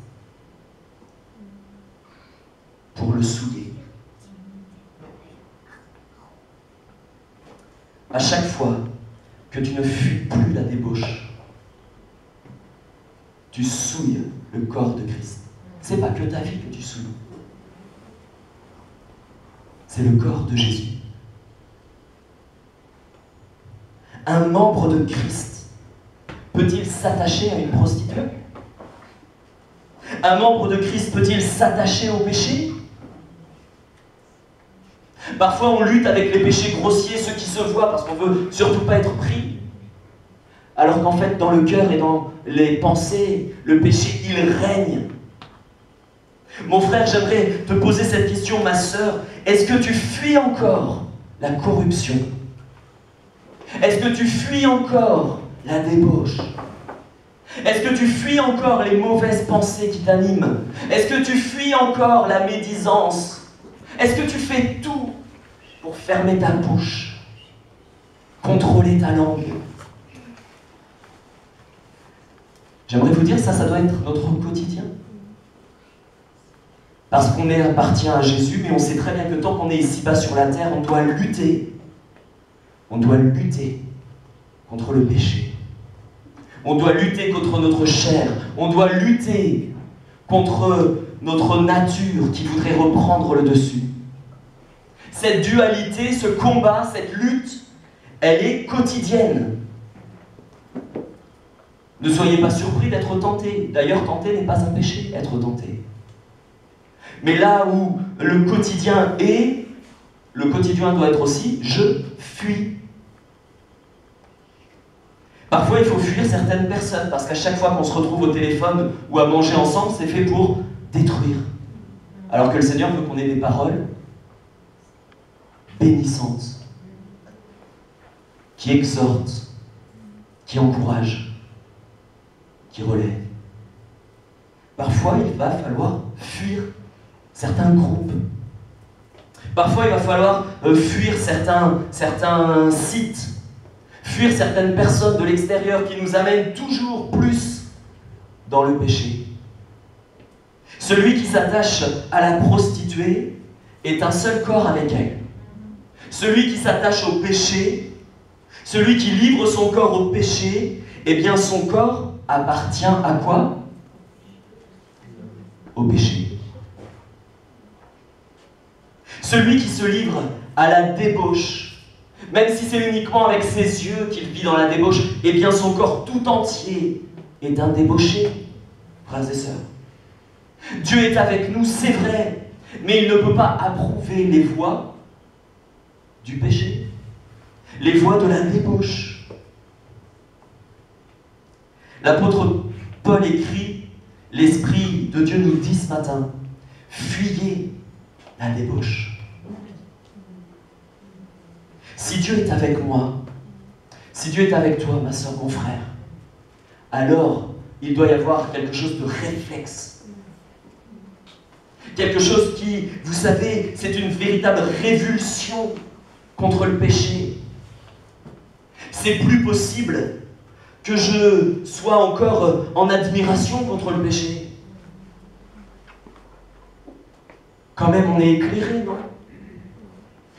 pour le souiller? À chaque fois que tu ne fuis plus la débauche, tu souilles le corps de Christ. C'est pas que ta vie que tu souilles. C'est le corps de Jésus. Un membre de Christ peut-il s'attacher à une prostituée? Un membre de Christ peut-il s'attacher au péché? Parfois on lutte avec les péchés grossiers, ceux qui se voient, parce qu'on ne veut surtout pas être pris. Alors qu'en fait, dans le cœur et dans les pensées, le péché, il règne. Mon frère, j'aimerais te poser cette question, ma sœur. Est-ce que tu fuis encore la corruption? Est-ce que tu fuis encore la débauche? Est-ce que tu fuis encore les mauvaises pensées qui t'animent? Est-ce que tu fuis encore la médisance? Est-ce que tu fais tout pour fermer ta bouche, contrôler ta langue? J'aimerais vous dire, ça doit être notre quotidien. Parce qu'on appartient à Jésus, mais on sait très bien que tant qu'on est ici-bas sur la terre, on doit lutter. On doit lutter contre le péché. On doit lutter contre notre chair. On doit lutter contre notre nature qui voudrait reprendre le dessus. Cette dualité, ce combat, cette lutte, elle est quotidienne. Ne soyez pas surpris d'être tenté. D'ailleurs, tenter n'est pas un péché, être tenté. Mais là où le quotidien est, le quotidien doit être aussi « je fuis ». Parfois, il faut fuir certaines personnes, parce qu'à chaque fois qu'on se retrouve au téléphone ou à manger ensemble, c'est fait pour détruire. Alors que le Seigneur veut qu'on ait des paroles bénissantes, qui exhortent, qui encouragent, qui relèvent. Parfois, il va falloir fuir certains groupes. Parfois, il va falloir fuir certains sites, fuir certaines personnes de l'extérieur qui nous amènent toujours plus dans le péché. Celui qui s'attache à la prostituée est un seul corps avec elle. Celui qui s'attache au péché, celui qui livre son corps au péché, eh bien son corps appartient à quoi? Au péché. Celui qui se livre à la débauche, Même si c'est uniquement avec ses yeux qu'il vit dans la débauche, eh bien son corps tout entier est un débauché, frères et sœurs. Dieu est avec nous, c'est vrai, mais il ne peut pas approuver les voies du péché, les voies de la débauche. L'apôtre Paul écrit, l'Esprit de Dieu nous dit ce matin, fuyez la débauche. Si Dieu est avec moi, si Dieu est avec toi, ma soeur, mon frère, alors il doit y avoir quelque chose de réflexe. Quelque chose qui, vous savez, c'est une véritable révulsion contre le péché. C'est plus possible que je sois encore en admiration contre le péché. Quand même, on est éclairé, non?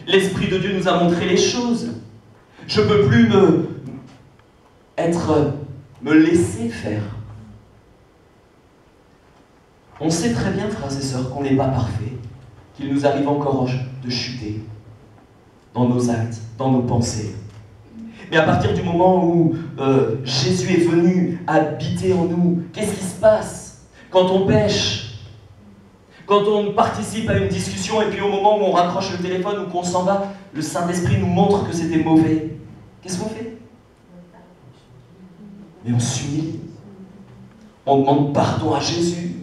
L'Esprit de Dieu nous a montré les choses. Je ne peux plus me laisser faire. On sait très bien, frères et sœurs, qu'on n'est pas parfait, qu'il nous arrive encore de chuter dans nos actes, dans nos pensées. Mais à partir du moment où Jésus est venu habiter en nous, qu'est-ce qui se passe quand on pêche? Quand on participe à une discussion et puis au moment où on raccroche le téléphone ou qu'on s'en va, le Saint-Esprit nous montre que c'était mauvais. Qu'est-ce qu'on fait? Mais on s'humilie. On demande pardon à Jésus.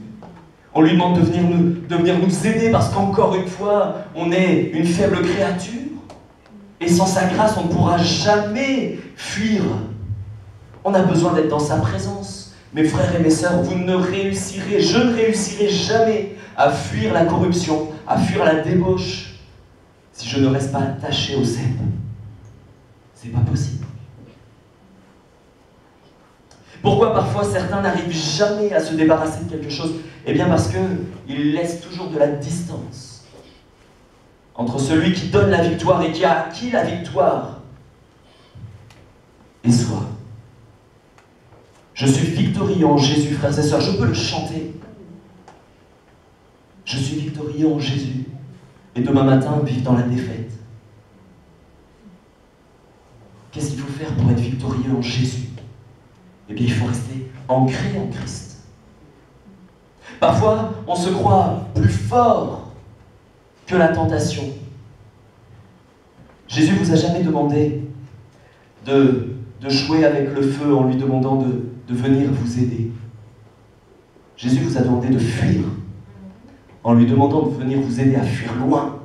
On lui demande de venir nous aider parce qu'encore une fois, on est une faible créature. Et sans sa grâce, on ne pourra jamais fuir. On a besoin d'être dans sa présence. Mes frères et mes sœurs, vous ne réussirez, je ne réussirai jamais à fuir la corruption, à fuir la débauche, si je ne reste pas attaché au cep. C'est pas possible. Pourquoi parfois certains n'arrivent jamais à se débarrasser de quelque chose? Eh bien parce qu'ils laissent toujours de la distance entre celui qui donne la victoire et qui a acquis la victoire et soi. Je suis victorieux en Jésus, frères et sœurs, je peux le chanter. Je suis victorieux en Jésus. Et demain matin, vivre dans la défaite. Qu'est-ce qu'il faut faire pour être victorieux en Jésus? Eh bien, il faut rester ancré en Christ. Parfois, on se croit plus fort que la tentation. Jésus vous a jamais demandé de jouer avec le feu en lui demandant de venir vous aider. Jésus vous a demandé de fuir en lui demandant de venir vous aider à fuir loin.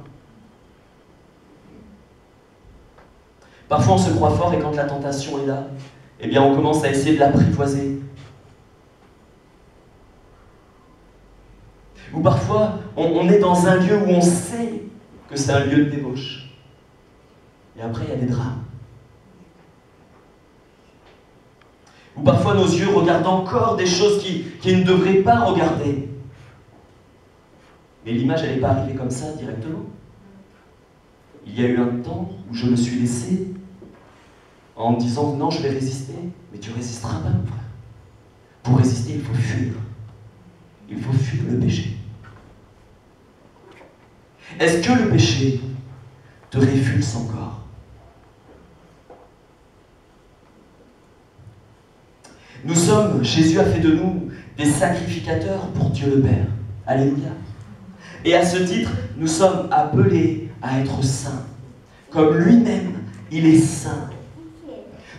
Parfois on se croit fort et quand la tentation est là, eh bien on commence à essayer de l'apprivoiser. Ou parfois on est dans un lieu où on sait que c'est un lieu de débauche. Et après il y a des drames. Ou parfois nos yeux regardent encore des choses qu'ils ne devraient pas regarder. Mais l'image, elle n'est pas arrivée comme ça, directement. Il y a eu un temps où je me suis laissé en me disant, non, je vais résister. Mais tu ne résisteras pas, mon frère. Pour résister, il faut fuir. Il faut fuir le péché. Est-ce que le péché te révulse encore? Nous sommes, Jésus a fait de nous des sacrificateurs pour Dieu le Père. Alléluia. Et à ce titre, nous sommes appelés à être saints. Comme lui-même, il est saint.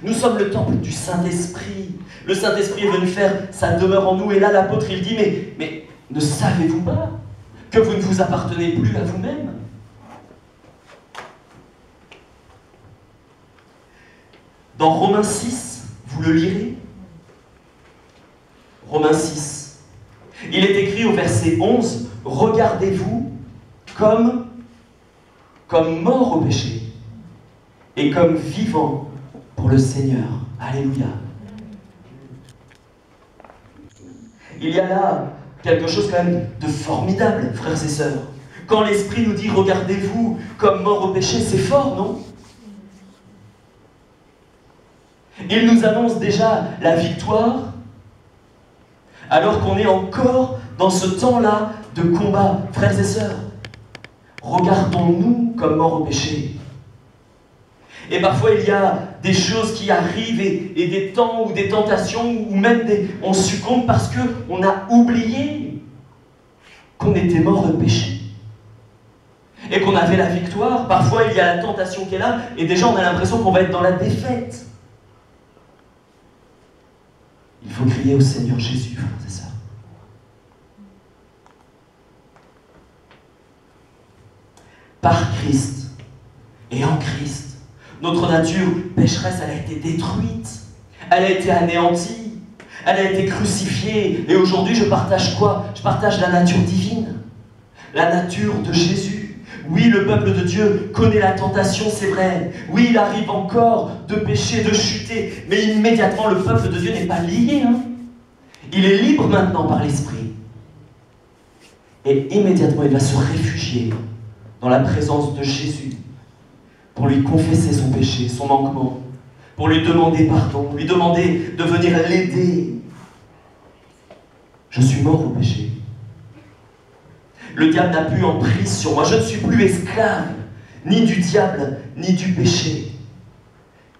Nous sommes le temple du Saint-Esprit. Le Saint-Esprit est venu faire sa demeure en nous. Et là, l'apôtre, il dit, mais ne savez-vous pas que vous ne vous appartenez plus à vous-même? Dans Romains 6, vous le lirez. Romains 6. Il est écrit au verset 11, « Regardez-vous comme mort au péché et comme vivant pour le Seigneur. » Alléluia. Il y a là quelque chose quand même de formidable, frères et sœurs. Quand l'Esprit nous dit « Regardez-vous comme mort au péché », c'est fort, non? Il nous annonce déjà la victoire, alors qu'on est encore dans ce temps-là de combat. Frères et sœurs, regardons-nous comme morts au péché. Et parfois, il y a des choses qui arrivent et des temps ou des tentations ou même on succombe parce qu'on a oublié qu'on était mort au péché et qu'on avait la victoire. Parfois, il y a la tentation qui est là et déjà, on a l'impression qu'on va être dans la défaite. Il faut crier au Seigneur Jésus, frères et sœurs. Par Christ et en Christ, notre nature pécheresse, elle a été détruite, elle a été anéantie, elle a été crucifiée. Et aujourd'hui, je partage quoi? Je partage la nature divine, la nature de Jésus. Oui, le peuple de Dieu connaît la tentation, c'est vrai. Oui, il arrive encore de pécher, de chuter. Mais immédiatement, le peuple de Dieu n'est pas lié. Il est libre maintenant par l'Esprit. Et immédiatement, il va se réfugier dans la présence de Jésus pour lui confesser son péché, son manquement, pour lui demander pardon, lui demander de venir l'aider. Je suis mort au péché. Le diable n'a plus emprise sur moi. Je ne suis plus esclave, ni du diable, ni du péché.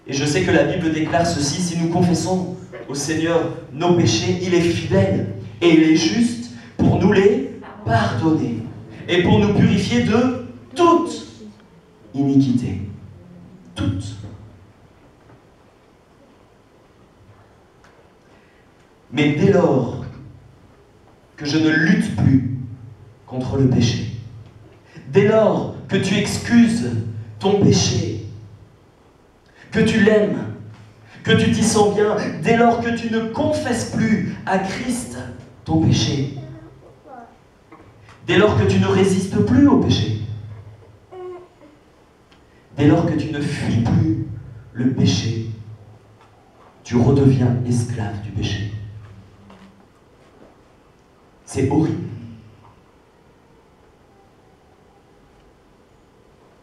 Et je sais que la Bible déclare ceci: si nous confessons au Seigneur nos péchés, il est fidèle et il est juste pour nous les pardonner et pour nous purifier de toute iniquité. Toute. Mais dès lors que je ne lutte plus contre le péché, dès lors que tu excuses ton péché, que tu l'aimes, que tu t'y sens bien, dès lors que tu ne confesses plus à Christ ton péché, dès lors que tu ne résistes plus au péché, dès lors que tu ne fuis plus le péché, tu redeviens esclave du péché. C'est horrible.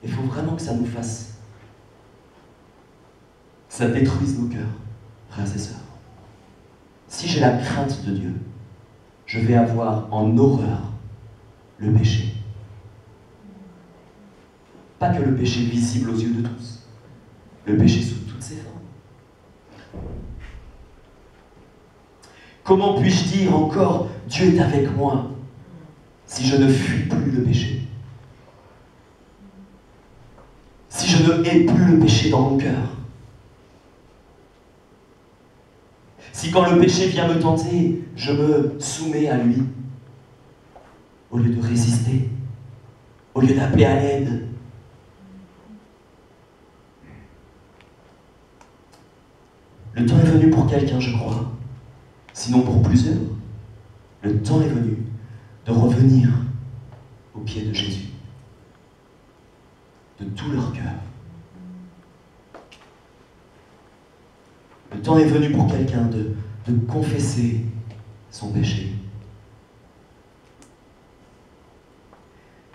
Il faut vraiment que ça nous fasse, que ça détruise nos cœurs, frères et sœurs. Si j'ai la crainte de Dieu, je vais avoir en horreur le péché. Pas que le péché visible aux yeux de tous, le péché sous toutes ses formes. Comment puis-je dire encore « Dieu est avec moi » si je ne fuis plus le péché? Si je ne hais plus le péché dans mon cœur? Si quand le péché vient me tenter, je me soumets à lui, au lieu de résister, au lieu d'appeler à l'aide? Le temps est venu pour quelqu'un, je crois, sinon pour plusieurs. Le temps est venu de revenir aux pieds de Jésus, de tout leur cœur. Le temps est venu pour quelqu'un de confesser son péché,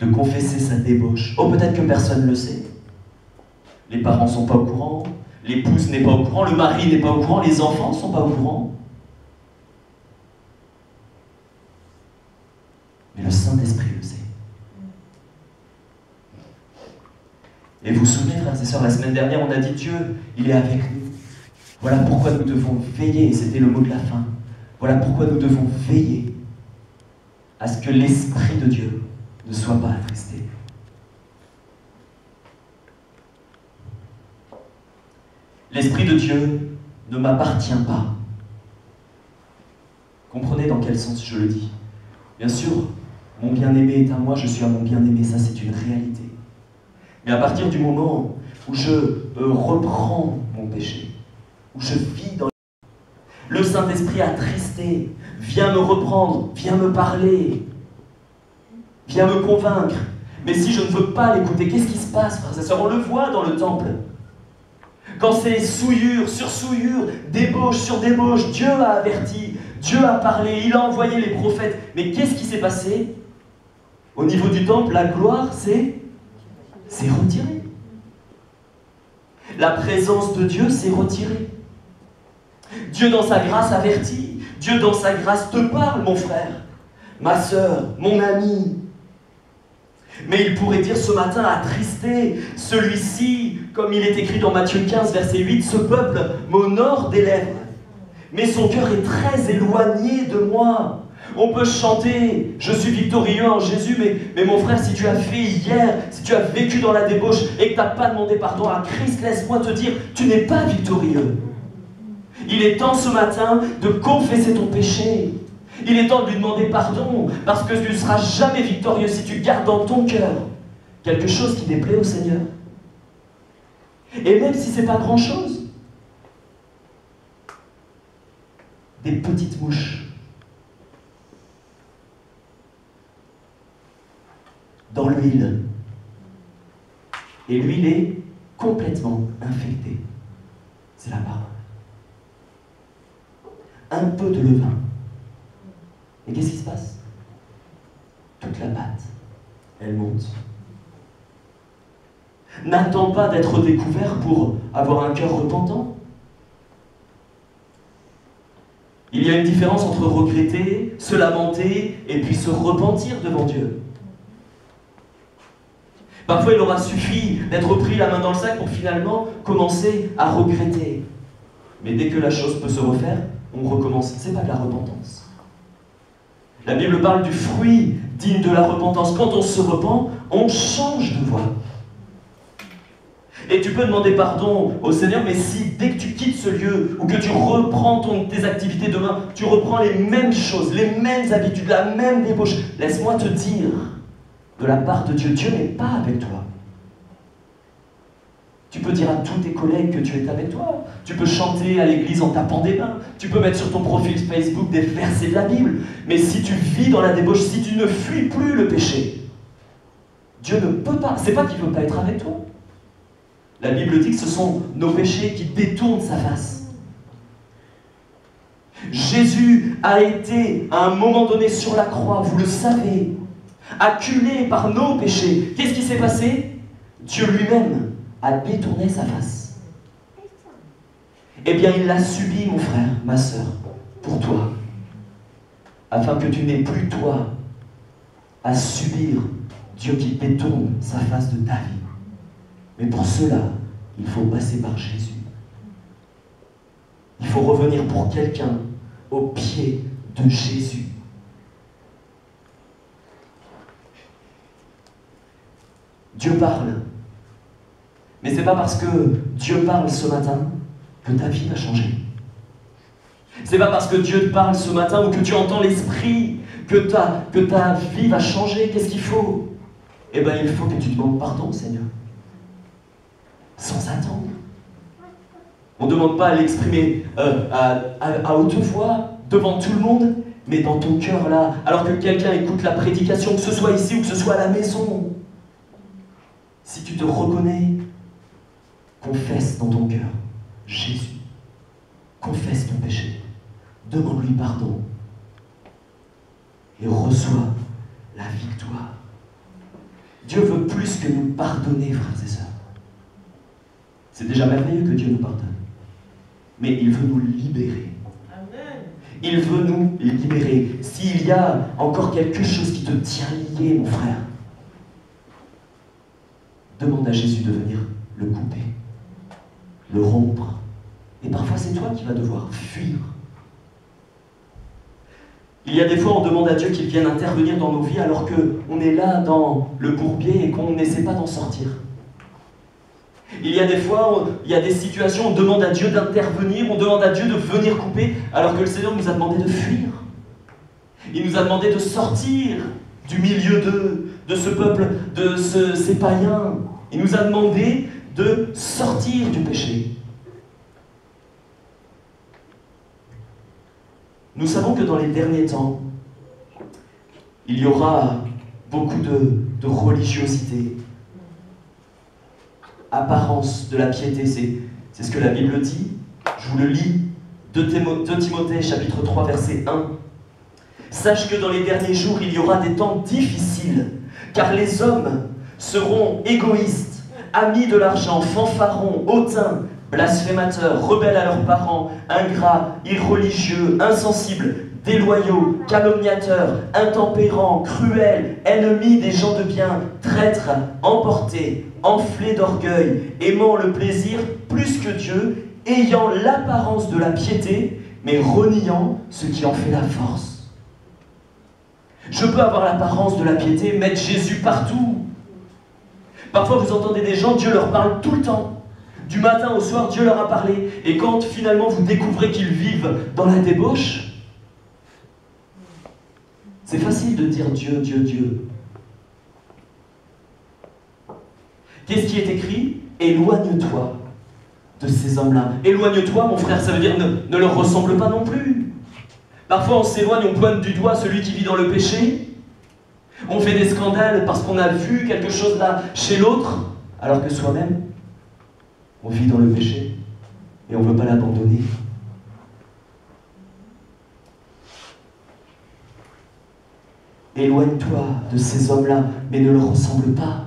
de confesser sa débauche. Oh, peut-être que personne ne le sait. Les parents ne sont pas au courant, l'épouse n'est pas au courant, le mari n'est pas au courant, les enfants ne sont pas au courant. Mais le Saint-Esprit le sait. Et vous vous souvenez, frères et sœurs, la semaine dernière, on a dit Dieu, il est avec nous. Voilà pourquoi nous devons veiller, et c'était le mot de la fin. Voilà pourquoi nous devons veiller à ce que l'Esprit de Dieu ne soit pas attristé. L'Esprit de Dieu ne m'appartient pas. Comprenez dans quel sens je le dis. Bien sûr, mon bien-aimé est à moi, je suis à mon bien-aimé, ça c'est une réalité. Mais à partir du moment où je reprends mon péché, où je vis dans le Saint-Esprit attristé, vient me reprendre, vient me parler, vient me convaincre. Mais si je ne veux pas l'écouter, qu'est-ce qui se passe, frères et sœurs? On le voit dans le temple. Quand c'est souillure sur souillure, débauche sur débauche, Dieu a averti, Dieu a parlé, il a envoyé les prophètes. Mais qu'est-ce qui s'est passé? Au niveau du temple, la gloire s'est retirée. La présence de Dieu s'est retirée. Dieu dans sa grâce avertit. Dieu dans sa grâce te parle, mon frère, ma sœur, mon ami. Mais il pourrait dire ce matin attristé, celui-ci, comme il est écrit dans Matthieu 15, verset 8, ce peuple m'honore des lèvres, mais son cœur est très éloigné de moi. On peut chanter, je suis victorieux en Jésus, mais mon frère, si tu as fait hier, si tu as vécu dans la débauche et que tu n'as pas demandé pardon à Christ, laisse-moi te dire, tu n'es pas victorieux. Il est temps ce matin de confesser ton péché. Il est temps de lui demander pardon, parce que tu ne seras jamais victorieux si tu gardes dans ton cœur quelque chose qui déplaît au Seigneur. Et même si ce n'est pas grand-chose, des petites mouches dans l'huile. Et l'huile est complètement infectée. C'est la parole. Un peu de levain. Et qu'est-ce qui se passe? Toute la pâte, elle monte. N'attends pas d'être découvert pour avoir un cœur repentant. Il y a une différence entre regretter, se lamenter et puis se repentir devant Dieu. Parfois, il aura suffi d'être pris la main dans le sac pour finalement commencer à regretter. Mais dès que la chose peut se refaire, on recommence. C'est pas de la repentance. La Bible parle du fruit digne de la repentance. Quand on se repent, on change de voie. Et tu peux demander pardon au Seigneur, mais si dès que tu quittes ce lieu, ou que tu reprends tes activités demain, tu reprends les mêmes choses, les mêmes habitudes, la même débauche, laisse-moi te dire, de la part de Dieu, Dieu n'est pas avec toi. Tu peux dire à tous tes collègues que Dieu est avec toi. Tu peux chanter à l'église en tapant des mains. Tu peux mettre sur ton profil Facebook des versets de la Bible. Mais si tu vis dans la débauche, si tu ne fuis plus le péché, Dieu ne peut pas. C'est pas qu'il ne veut pas être avec toi. La Bible dit que ce sont nos péchés qui détournent sa face. Jésus a été, à un moment donné sur la croix, vous le savez, acculé par nos péchés. Qu'est-ce qui s'est passé? Dieu lui-même a détourné sa face. Eh bien, il l'a subi, mon frère, ma sœur, pour toi, afin que tu n'aies plus, toi, à subir Dieu qui détourne sa face de ta vie. Mais pour cela, il faut passer par Jésus. Il faut revenir pour quelqu'un au pied de Jésus. Dieu parle. Mais ce n'est pas parce que Dieu parle ce matin que ta vie va changer. Ce n'est pas parce que Dieu te parle ce matin ou que tu entends l'Esprit que ta vie va changer. Qu'est-ce qu'il faut? Eh bien, il faut que tu demandes pardon, Seigneur. Sans attendre. On ne demande pas à l'exprimer à haute voix, devant tout le monde, mais dans ton cœur là, alors que quelqu'un écoute la prédication, que ce soit ici ou que ce soit à la maison. Si tu te reconnais, confesse dans ton cœur Jésus. Confesse ton péché. Demande-lui pardon. Et reçois la victoire. Dieu veut plus que nous pardonner, frères et sœurs. C'est déjà merveilleux que Dieu nous pardonne. Mais il veut nous libérer. Amen. Il veut nous libérer. S'il y a encore quelque chose qui te tient lié, mon frère, demande à Jésus de venir le couper, le rompre. Et parfois, c'est toi qui vas devoir fuir. Il y a des fois, on demande à Dieu qu'il vienne intervenir dans nos vies alors qu'on est là dans le bourbier et qu'on n'essaie pas d'en sortir. Il y a des fois, il y a des situations, on demande à Dieu d'intervenir, on demande à Dieu de venir couper, alors que le Seigneur nous a demandé de fuir. Il nous a demandé de sortir du milieu de ce peuple, de ces païens. Il nous a demandé de sortir du péché. Nous savons que dans les derniers temps, il y aura beaucoup de religiosité, apparence de la piété, c'est ce que la Bible dit. Je vous le lis, 2 Timothée chapitre 3 verset 1. Sache que dans les derniers jours, il y aura des temps difficiles, car les hommes seront égoïstes, amis de l'argent, fanfarons, hautains, blasphémateurs, rebelles à leurs parents, ingrats, irreligieux, insensibles, déloyaux, calomniateurs, intempérants, cruels, ennemis des gens de bien, traître, emporté, enflé d'orgueil, aimant le plaisir plus que Dieu, ayant l'apparence de la piété, mais reniant ce qui en fait la force. Je peux avoir l'apparence de la piété, mettre Jésus partout. Parfois vous entendez des gens, Dieu leur parle tout le temps. Du matin au soir, Dieu leur a parlé. Et quand finalement vous découvrez qu'ils vivent dans la débauche, c'est facile de dire Dieu, Dieu, Dieu. Qu'est-ce qui est écrit? Éloigne-toi de ces hommes-là. Éloigne-toi, mon frère, ça veut dire ne leur ressemble pas non plus. Parfois on s'éloigne, on pointe du doigt celui qui vit dans le péché. On fait des scandales parce qu'on a vu quelque chose là chez l'autre, alors que soi-même, on vit dans le péché et on ne veut pas l'abandonner. Éloigne-toi de ces hommes-là, mais ne leur ressemble pas.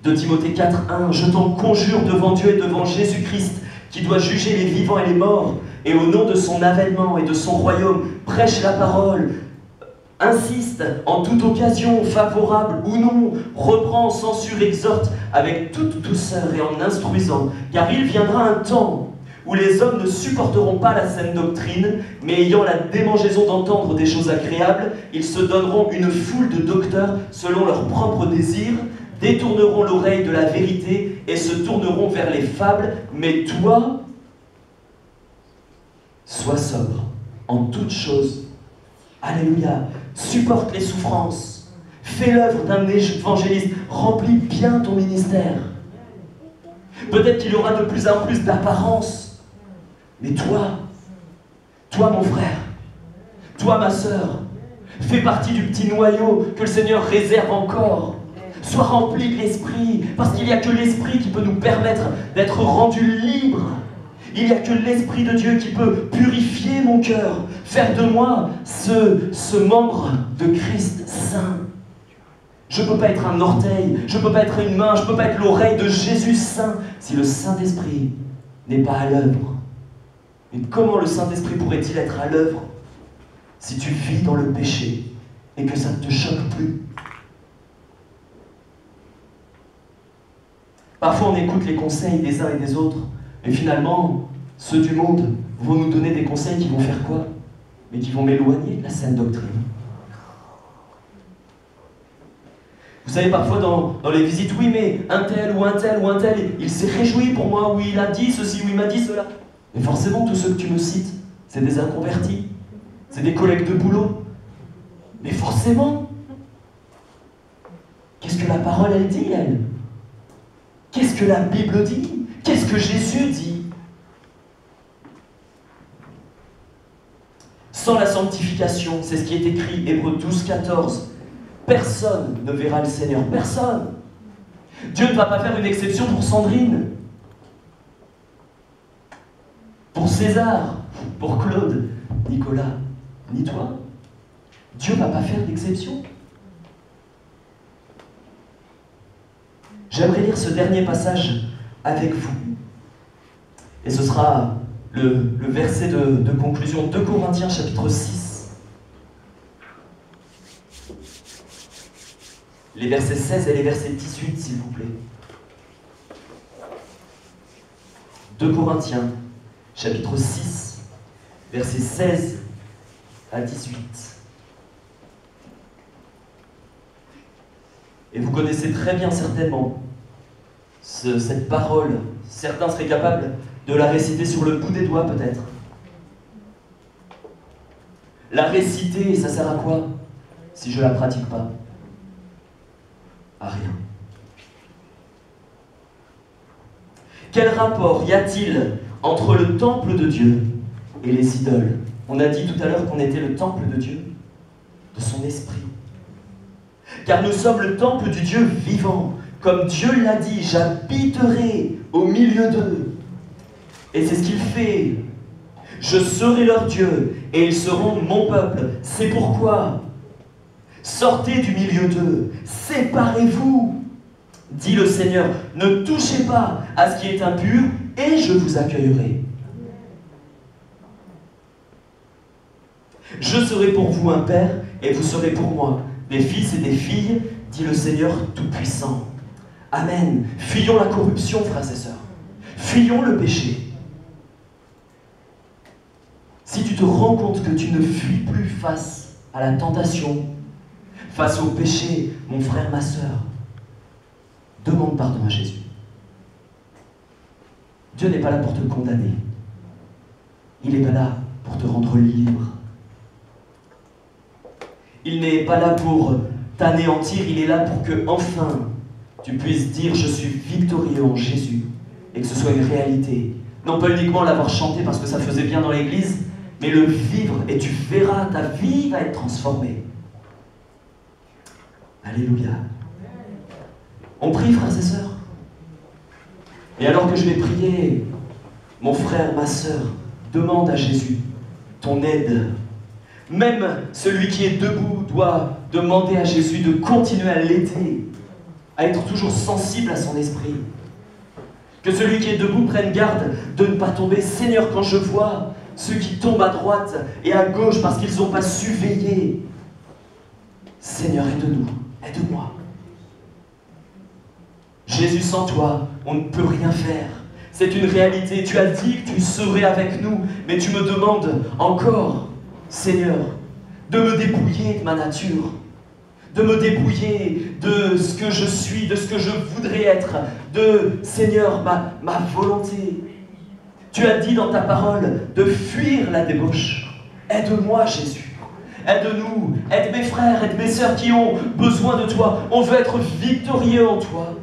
De Timothée 4:1, je t'en conjure devant Dieu et devant Jésus-Christ, qui doit juger les vivants et les morts, et au nom de son avènement et de son royaume, prêche la parole, insiste en toute occasion, favorable ou non, reprend, censure, exhorte avec toute douceur et en instruisant, car il viendra un temps où les hommes ne supporteront pas la saine doctrine, mais ayant la démangeaison d'entendre des choses agréables, ils se donneront une foule de docteurs selon leurs propres désirs, détourneront l'oreille de la vérité et se tourneront vers les fables, mais toi, sois sobre en toutes choses. Alléluia. Supporte les souffrances. Fais l'œuvre d'un évangéliste. Remplis bien ton ministère. Peut-être qu'il y aura de plus en plus d'apparence. Mais toi mon frère, toi ma sœur, fais partie du petit noyau que le Seigneur réserve encore. Sois rempli de l'Esprit, parce qu'il n'y a que l'Esprit qui peut nous permettre d'être rendus libres. Il n'y a que l'Esprit de Dieu qui peut purifier mon cœur, faire de moi ce membre de Christ saint. Je ne peux pas être un orteil, je ne peux pas être une main, je ne peux pas être l'oreille de Jésus saint si le Saint-Esprit n'est pas à l'œuvre. Et comment le Saint-Esprit pourrait-il être à l'œuvre si tu vis dans le péché et que ça ne te choque plus? Parfois on écoute les conseils des uns et des autres, mais finalement, ceux du monde vont nous donner des conseils qui vont faire quoi? Mais qui vont m'éloigner de la saine doctrine. Vous savez, parfois dans les visites, oui, mais un tel, il s'est réjoui pour moi, ou il a dit ceci, ou il m'a dit cela. Mais forcément, tous ceux que tu me cites, c'est des inconvertis, c'est des collègues de boulot. Mais forcément, qu'est-ce que la parole, elle dit, elle? Qu'est-ce que la Bible dit? Qu'est-ce que Jésus dit? Sans la sanctification, c'est ce qui est écrit, Hébreux 12:14, personne ne verra le Seigneur, personne. Dieu ne va pas faire une exception pour Sandrine, pour César, pour Claude, Nicolas, ni toi. Dieu ne va pas faire d'exception. J'aimerais lire ce dernier passage avec vous. Et ce sera le verset de conclusion, 2 Corinthiens chapitre 6. Les versets 16 et les versets 18, s'il vous plaît. 2 Corinthiens chapitre 6, versets 16 à 18. Et vous connaissez très bien certainement cette parole. Certains seraient capables de la réciter sur le bout des doigts peut-être. La réciter, ça sert à quoi si je ne la pratique pas? À rien. Quel rapport y a-t-il entre le temple de Dieu et les idoles? On a dit tout à l'heure qu'on était le temple de Dieu, de son esprit. Car nous sommes le temple du Dieu vivant. Comme Dieu l'a dit, j'habiterai au milieu d'eux. Et c'est ce qu'il fait. Je serai leur Dieu et ils seront mon peuple. C'est pourquoi, sortez du milieu d'eux, séparez-vous, dit le Seigneur. Ne touchez pas à ce qui est impur et je vous accueillerai. Je serai pour vous un père, et vous serez pour moi des fils et des filles, dit le Seigneur Tout-Puissant. Amen. Fuyons la corruption, frères et sœurs. Fuyons le péché. Si tu te rends compte que tu ne fuis plus face à la tentation, face au péché, mon frère, ma sœur, demande pardon à Jésus. Dieu n'est pas là pour te condamner. Il est pas là pour te rendre libre. Il n'est pas là pour t'anéantir, il est là pour que, enfin, tu puisses dire « Je suis victorieux en Jésus » et que ce soit une réalité. Non pas uniquement l'avoir chanté parce que ça faisait bien dans l'église, mais le vivre, et tu verras, ta vie va être transformée. Alléluia. On prie, frères et sœurs. Et alors que je vais prier, mon frère, ma sœur, demande à Jésus ton aide. Même celui qui est debout doit demander à Jésus de continuer à l'aider, à être toujours sensible à son esprit. Que celui qui est debout prenne garde de ne pas tomber. Seigneur, quand je vois ceux qui tombent à droite et à gauche parce qu'ils n'ont pas su veiller, Seigneur, aide-nous, aide-moi. Jésus, sans toi, on ne peut rien faire. C'est une réalité. Tu as dit que tu serais avec nous, mais tu me demandes encore, Seigneur, de me dépouiller de ma nature, de me dépouiller de ce que je suis, de ce que je voudrais être, de, Seigneur, ma volonté. Tu as dit dans ta parole de fuir la débauche. Aide-moi, Jésus. Aide-nous, aide mes frères, aide mes sœurs qui ont besoin de toi. On veut être victorieux en toi.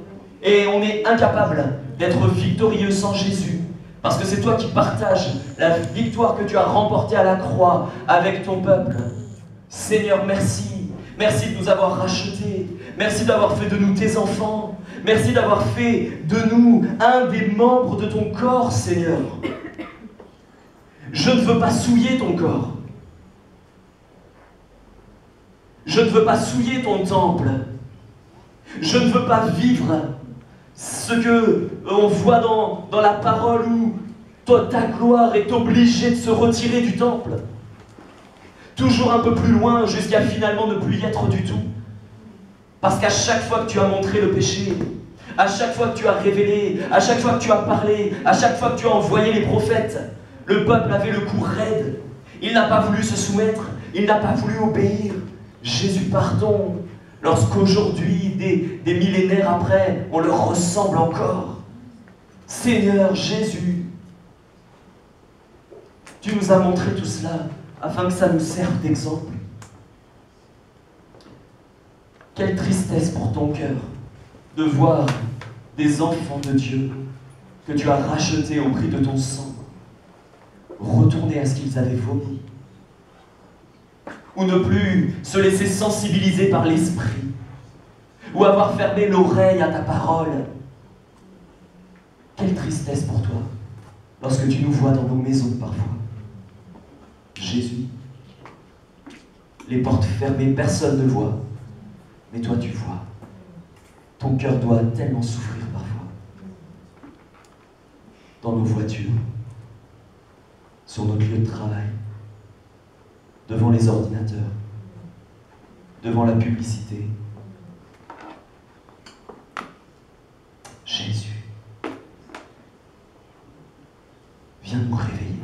Et on est incapable d'être victorieux sans Jésus. Parce que c'est toi qui partages la victoire que tu as remportée à la croix avec ton peuple. Seigneur, merci. Merci de nous avoir rachetés. Merci d'avoir fait de nous tes enfants. Merci d'avoir fait de nous un des membres de ton corps, Seigneur. Je ne veux pas souiller ton corps. Je ne veux pas souiller ton temple. Je ne veux pas vivre ce que on voit dans la parole où toi, ta gloire est obligée de se retirer du temple. Toujours un peu plus loin jusqu'à finalement ne plus y être du tout. Parce qu'à chaque fois que tu as montré le péché, à chaque fois que tu as révélé, à chaque fois que tu as parlé, à chaque fois que tu as envoyé les prophètes, le peuple avait le cou raide. Il n'a pas voulu se soumettre, il n'a pas voulu obéir. Jésus, pardon. Lorsqu'aujourd'hui, des millénaires après, on leur ressemble encore. Seigneur Jésus, tu nous as montré tout cela afin que ça nous serve d'exemple. Quelle tristesse pour ton cœur de voir des enfants de Dieu que tu as rachetés au prix de ton sang retourner à ce qu'ils avaient vomi. Ou ne plus se laisser sensibiliser par l'esprit, ou avoir fermé l'oreille à ta parole. Quelle tristesse pour toi, lorsque tu nous vois dans nos maisons parfois. Jésus, les portes fermées, personne ne voit, mais toi tu vois. Ton cœur doit tellement souffrir parfois. Dans nos voitures, sur notre lieu de travail, devant les ordinateurs, devant la publicité. Jésus, viens nous réveiller.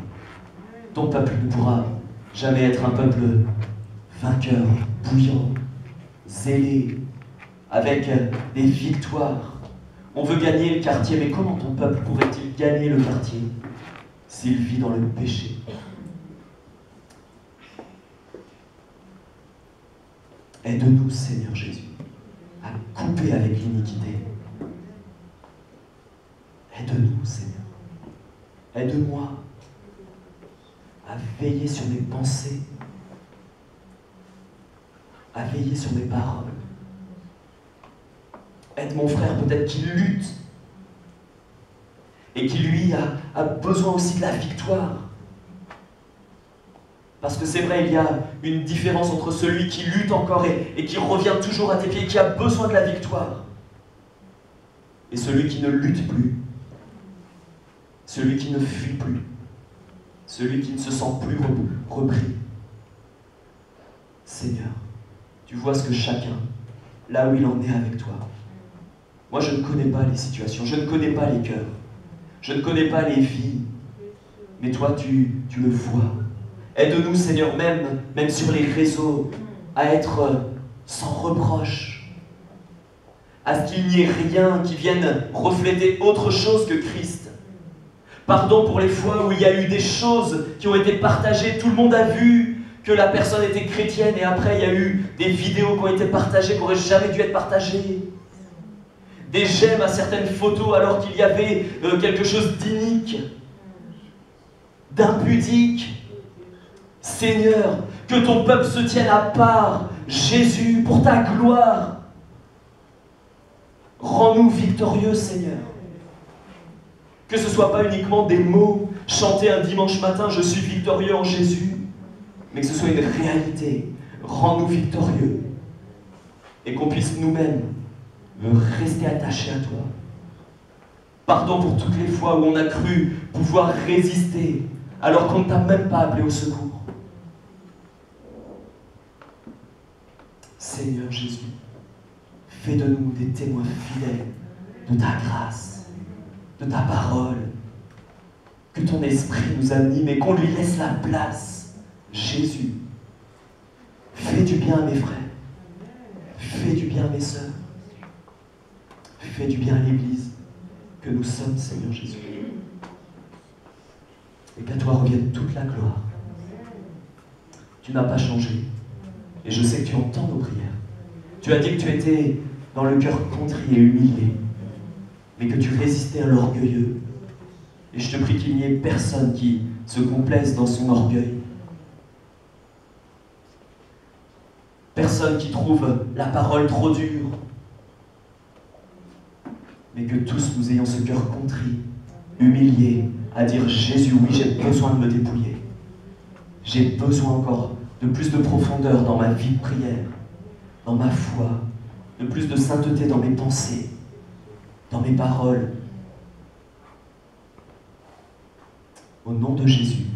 Ton peuple ne pourra jamais être un peuple vainqueur, bouillant, zélé, avec des victoires. On veut gagner le quartier, mais comment ton peuple pourrait-il gagner le quartier s'il vit dans le péché? Aide-nous, Seigneur Jésus, à couper avec l'iniquité. Aide-nous, Seigneur. Aide-moi à veiller sur mes pensées, à veiller sur mes paroles. Aide mon frère peut-être qui lutte et qui, lui, a besoin aussi de la victoire. Parce que c'est vrai, il y a une différence entre celui qui lutte encore et qui revient toujours à tes pieds, qui a besoin de la victoire, et celui qui ne lutte plus, celui qui ne fuit plus, celui qui ne se sent plus repris. Seigneur, tu vois ce que chacun, là où il en est avec toi. Moi, je ne connais pas les situations, je ne connais pas les cœurs, je ne connais pas les vies, mais toi, tu le vois. Aide-nous, Seigneur, même sur les réseaux, à être sans reproche, à ce qu'il n'y ait rien qui vienne refléter autre chose que Christ. Pardon pour les fois où il y a eu des choses qui ont été partagées, tout le monde a vu que la personne était chrétienne, et après il y a eu des vidéos qui ont été partagées, qui n'auraient jamais dû être partagées. Des j'aime à certaines photos alors qu'il y avait quelque chose d'inique, d'impudique. Seigneur, que ton peuple se tienne à part, Jésus, pour ta gloire. Rends-nous victorieux, Seigneur. Que ce ne soit pas uniquement des mots chantés un dimanche matin, je suis victorieux en Jésus, mais que ce soit une réalité. Rends-nous victorieux. Et qu'on puisse nous-mêmes rester attachés à toi. Pardon pour toutes les fois où on a cru pouvoir résister, alors qu'on ne t'a même pas appelé au secours. Seigneur Jésus, fais de nous des témoins fidèles de ta grâce, de ta parole, que ton esprit nous anime et qu'on lui laisse la place. Jésus, fais du bien à mes frères, fais du bien à mes sœurs, fais du bien à l'Église que nous sommes, Seigneur Jésus. Et qu'à toi revienne toute la gloire. Tu n'as pas changé. Et je sais que tu entends nos prières. Tu as dit que tu étais dans le cœur contrit et humilié, mais que tu résistais à l'orgueilleux. Et je te prie qu'il n'y ait personne qui se complaise dans son orgueil. Personne qui trouve la parole trop dure. Mais que tous nous ayons ce cœur contrit, humilié, à dire Jésus, oui, j'ai besoin de me dépouiller. J'ai besoin encore de plus de profondeur dans ma vie de prière, dans ma foi, de plus de sainteté dans mes pensées, dans mes paroles. Au nom de Jésus.